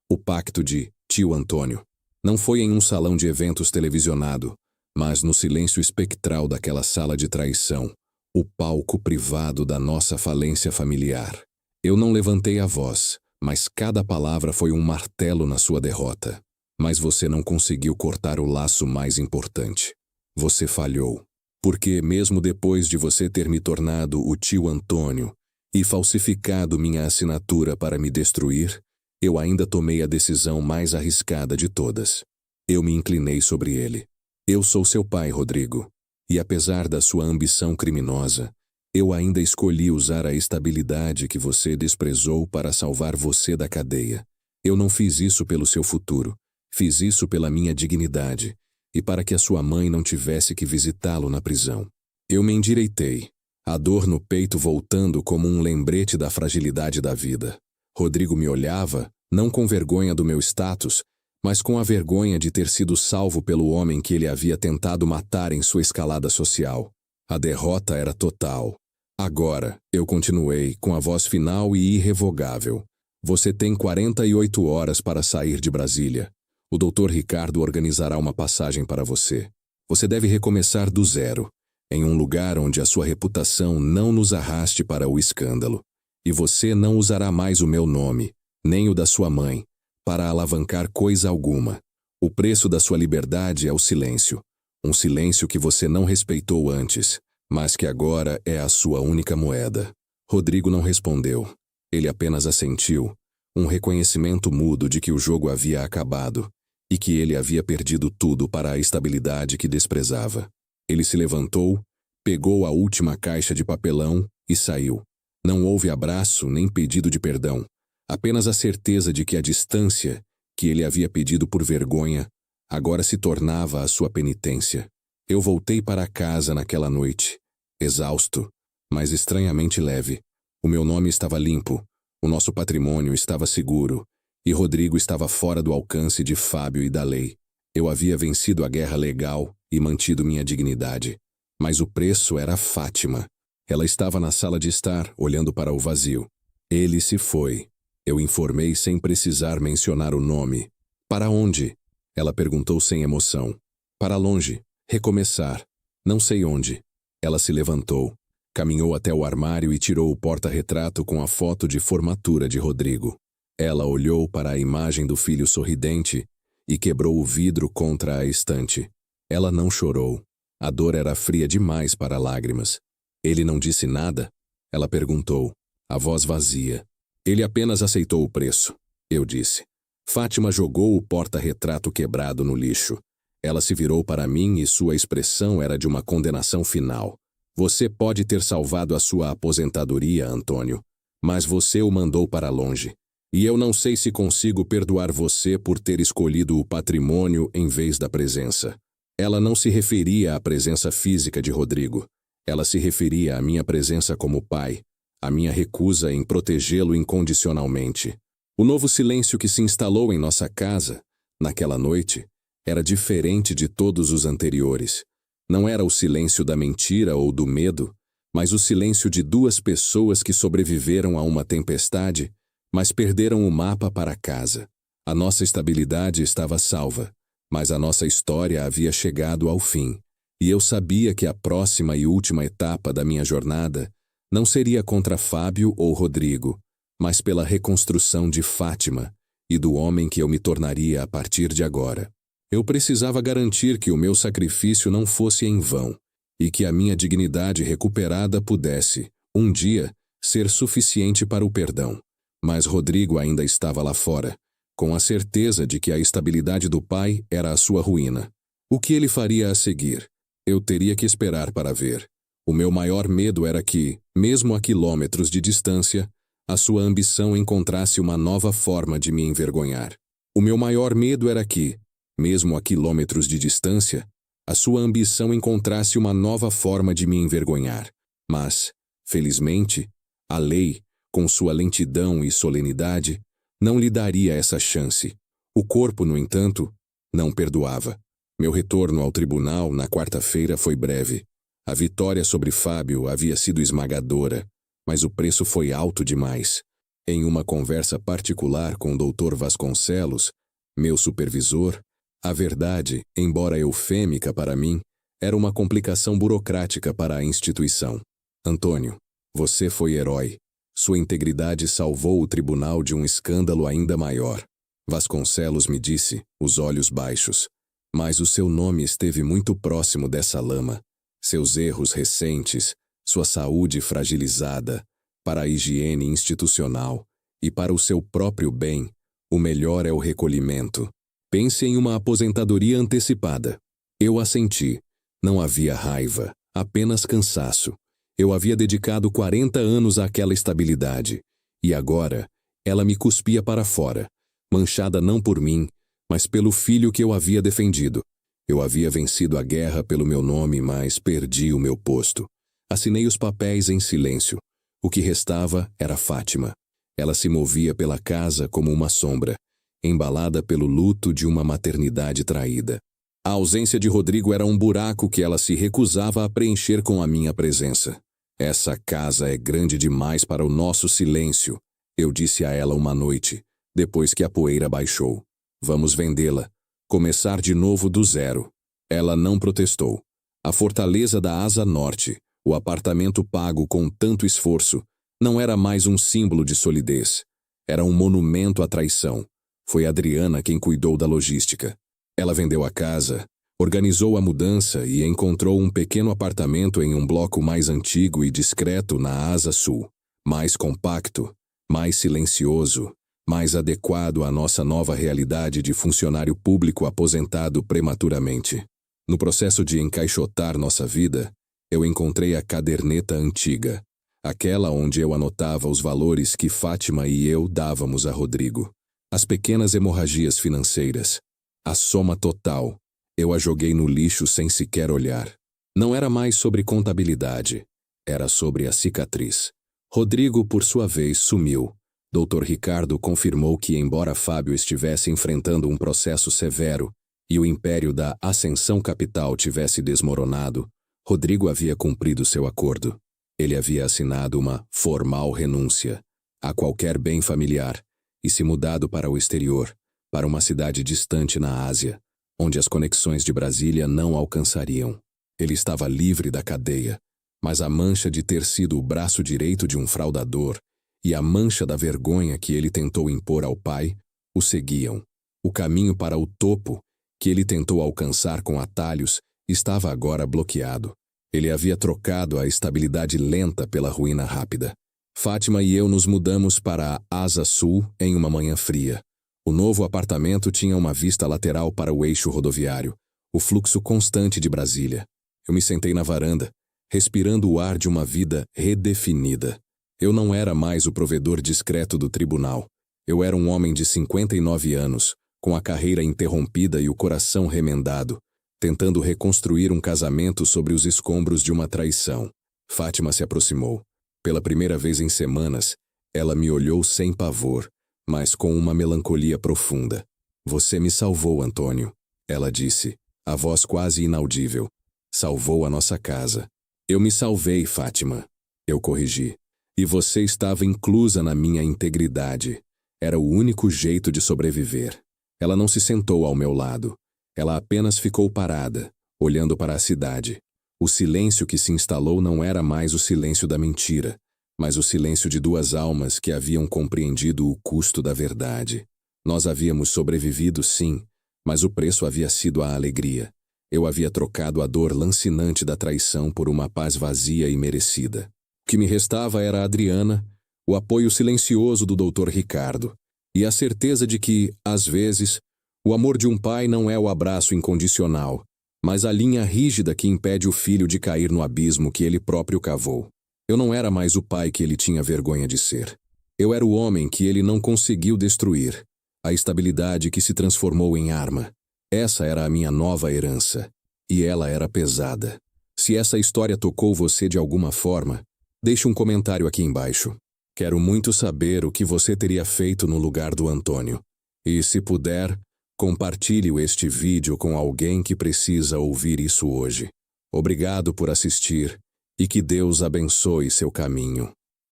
A: o pacto de tio Antônio. Não foi em um salão de eventos televisionado, mas no silêncio espectral daquela sala de traição, o palco privado da nossa falência familiar. Eu não levantei a voz, mas cada palavra foi um martelo na sua derrota. Mas você não conseguiu cortar o laço mais importante. Você falhou. Porque mesmo depois de você ter me tornado o tio Antônio e falsificado minha assinatura para me destruir, eu ainda tomei a decisão mais arriscada de todas. Eu me inclinei sobre ele. Eu sou seu pai, Rodrigo. E apesar da sua ambição criminosa, eu ainda escolhi usar a estabilidade que você desprezou para salvar você da cadeia. Eu não fiz isso pelo seu futuro. Fiz isso pela minha dignidade e para que a sua mãe não tivesse que visitá-lo na prisão. Eu me endireitei, a dor no peito voltando como um lembrete da fragilidade da vida. Rodrigo me olhava, não com vergonha do meu status, mas com a vergonha de ter sido salvo pelo homem que ele havia tentado matar em sua escalada social. A derrota era total. Agora, eu continuei, com a voz final e irrevogável. Você tem 48 horas para sair de Brasília. O Dr. Ricardo organizará uma passagem para você. Você deve recomeçar do zero, em um lugar onde a sua reputação não nos arraste para o escândalo. E você não usará mais o meu nome, nem o da sua mãe, para alavancar coisa alguma. O preço da sua liberdade é o silêncio. Um silêncio que você não respeitou antes, mas que agora é a sua única moeda. Rodrigo não respondeu. Ele apenas assentiu, um reconhecimento mudo de que o jogo havia acabado e que ele havia perdido tudo para a estabilidade que desprezava. Ele se levantou, pegou a última caixa de papelão e saiu. Não houve abraço nem pedido de perdão, apenas a certeza de que a distância, que ele havia pedido por vergonha, agora se tornava a sua penitência. Eu voltei para casa naquela noite, exausto, mas estranhamente leve. O meu nome estava limpo, o nosso patrimônio estava seguro, e Rodrigo estava fora do alcance de Fábio e da lei. Eu havia vencido a guerra legal e mantido minha dignidade. Mas o preço era Fátima. Ela estava na sala de estar, olhando para o vazio. Ele se foi. Eu informei sem precisar mencionar o nome. Para onde? Ela perguntou sem emoção. Para longe. Recomeçar. Não sei onde. Ela se levantou, caminhou até o armário e tirou o porta-retrato com a foto de formatura de Rodrigo. Ela olhou para a imagem do filho sorridente e quebrou o vidro contra a estante. Ela não chorou. A dor era fria demais para lágrimas. Ele não disse nada? Ela perguntou, a voz vazia. Ele apenas aceitou o preço, eu disse. Fátima jogou o porta-retrato quebrado no lixo. Ela se virou para mim e sua expressão era de uma condenação final. Você pode ter salvado a sua aposentadoria, Antônio, mas você o mandou para longe. E eu não sei se consigo perdoar você por ter escolhido o patrimônio em vez da presença. Ela não se referia à presença física de Rodrigo. Ela se referia à minha presença como pai, à minha recusa em protegê-lo incondicionalmente. O novo silêncio que se instalou em nossa casa, naquela noite, era diferente de todos os anteriores. Não era o silêncio da mentira ou do medo, mas o silêncio de duas pessoas que sobreviveram a uma tempestade, mas perderam o mapa para casa. A nossa estabilidade estava salva, mas a nossa história havia chegado ao fim. E eu sabia que a próxima e última etapa da minha jornada não seria contra Fábio ou Rodrigo, mas pela reconstrução de Fátima e do homem que eu me tornaria a partir de agora. Eu precisava garantir que o meu sacrifício não fosse em vão, e que a minha dignidade recuperada pudesse, um dia, ser suficiente para o perdão. Mas Rodrigo ainda estava lá fora, com a certeza de que a estabilidade do pai era a sua ruína. O que ele faria a seguir? Eu teria que esperar para ver. O meu maior medo era que, mesmo a quilômetros de distância, a sua ambição encontrasse uma nova forma de me envergonhar. O meu maior medo era que, mesmo a quilômetros de distância, a sua ambição encontrasse uma nova forma de me envergonhar. Mas, felizmente, a lei, com sua lentidão e solenidade, não lhe daria essa chance. O corpo, no entanto, não perdoava. Meu retorno ao tribunal na quarta-feira foi breve. A vitória sobre Fábio havia sido esmagadora, mas o preço foi alto demais. Em uma conversa particular com o Dr. Vasconcelos, meu supervisor, a verdade, embora eufêmica para mim, era uma complicação burocrática para a instituição. Antônio, você foi herói. Sua integridade salvou o tribunal de um escândalo ainda maior. Vasconcelos me disse, os olhos baixos. Mas o seu nome esteve muito próximo dessa lama. Seus erros recentes, sua saúde fragilizada, para a higiene institucional e para o seu próprio bem, o melhor é o recolhimento. Pense em uma aposentadoria antecipada. Eu assenti. Não havia raiva, apenas cansaço. Eu havia dedicado 40 anos àquela estabilidade, e agora ela me cuspia para fora, manchada não por mim, mas pelo filho que eu havia defendido. Eu havia vencido a guerra pelo meu nome, mas perdi o meu posto. Assinei os papéis em silêncio. O que restava era Fátima. Ela se movia pela casa como uma sombra, embalada pelo luto de uma maternidade traída. A ausência de Rodrigo era um buraco que ela se recusava a preencher com a minha presença. Essa casa é grande demais para o nosso silêncio, eu disse a ela uma noite, depois que a poeira baixou. Vamos vendê-la. Começar de novo do zero. Ela não protestou. A fortaleza da Asa Norte, o apartamento pago com tanto esforço, não era mais um símbolo de solidez. Era um monumento à traição. Foi Adriana quem cuidou da logística. Ela vendeu a casa, organizou a mudança e encontrou um pequeno apartamento em um bloco mais antigo e discreto na Asa Sul. Mais compacto, mais silencioso, mais adequado à nossa nova realidade de funcionário público aposentado prematuramente. No processo de encaixotar nossa vida, eu encontrei a caderneta antiga, aquela onde eu anotava os valores que Fátima e eu dávamos a Rodrigo. As pequenas hemorragias financeiras, a soma total, eu a joguei no lixo sem sequer olhar. Não era mais sobre contabilidade, era sobre a cicatriz. Rodrigo, por sua vez, sumiu. Dr. Ricardo confirmou que, embora Fábio estivesse enfrentando um processo severo e o império da Ascensão Capital tivesse desmoronado, Rodrigo havia cumprido seu acordo. Ele havia assinado uma formal renúncia a qualquer bem familiar e se mudado para o exterior, para uma cidade distante na Ásia, onde as conexões de Brasília não alcançariam. Ele estava livre da cadeia, mas a mancha de ter sido o braço direito de um fraudador e a mancha da vergonha que ele tentou impor ao pai o seguiam. O caminho para o topo, que ele tentou alcançar com atalhos, estava agora bloqueado. Ele havia trocado a estabilidade lenta pela ruína rápida. Fátima e eu nos mudamos para a Asa Sul em uma manhã fria. O novo apartamento tinha uma vista lateral para o eixo rodoviário, o fluxo constante de Brasília. Eu me sentei na varanda, respirando o ar de uma vida redefinida. Eu não era mais o provedor discreto do tribunal. Eu era um homem de 59 anos, com a carreira interrompida e o coração remendado, tentando reconstruir um casamento sobre os escombros de uma traição. Fátima se aproximou. Pela primeira vez em semanas, ela me olhou sem pavor, mas com uma melancolia profunda. Você me salvou, Antônio, ela disse, a voz quase inaudível. Salvou a nossa casa. Eu me salvei, Fátima. Eu corrigi. E você estava inclusa na minha integridade. Era o único jeito de sobreviver. Ela não se sentou ao meu lado. Ela apenas ficou parada, olhando para a cidade. O silêncio que se instalou não era mais o silêncio da mentira, mas o silêncio de duas almas que haviam compreendido o custo da verdade. Nós havíamos sobrevivido, sim, Mas o preço havia sido a alegria. Eu havia trocado a dor lancinante da traição por uma paz vazia e merecida. O que me restava era a Adriana, o apoio silencioso do Dr. Ricardo, e a certeza de que, às vezes, o amor de um pai não é o abraço incondicional, mas a linha rígida que impede o filho de cair no abismo que ele próprio cavou. Eu não era mais o pai que ele tinha vergonha de ser. Eu era o homem que ele não conseguiu destruir, a estabilidade que se transformou em arma. Essa era a minha nova herança, e ela era pesada. Se essa história tocou você de alguma forma, deixe um comentário aqui embaixo. Quero muito saber o que você teria feito no lugar do Antônio. E, se puder, compartilhe este vídeo com alguém que precisa ouvir isso hoje. Obrigado por assistir e que Deus abençoe seu caminho.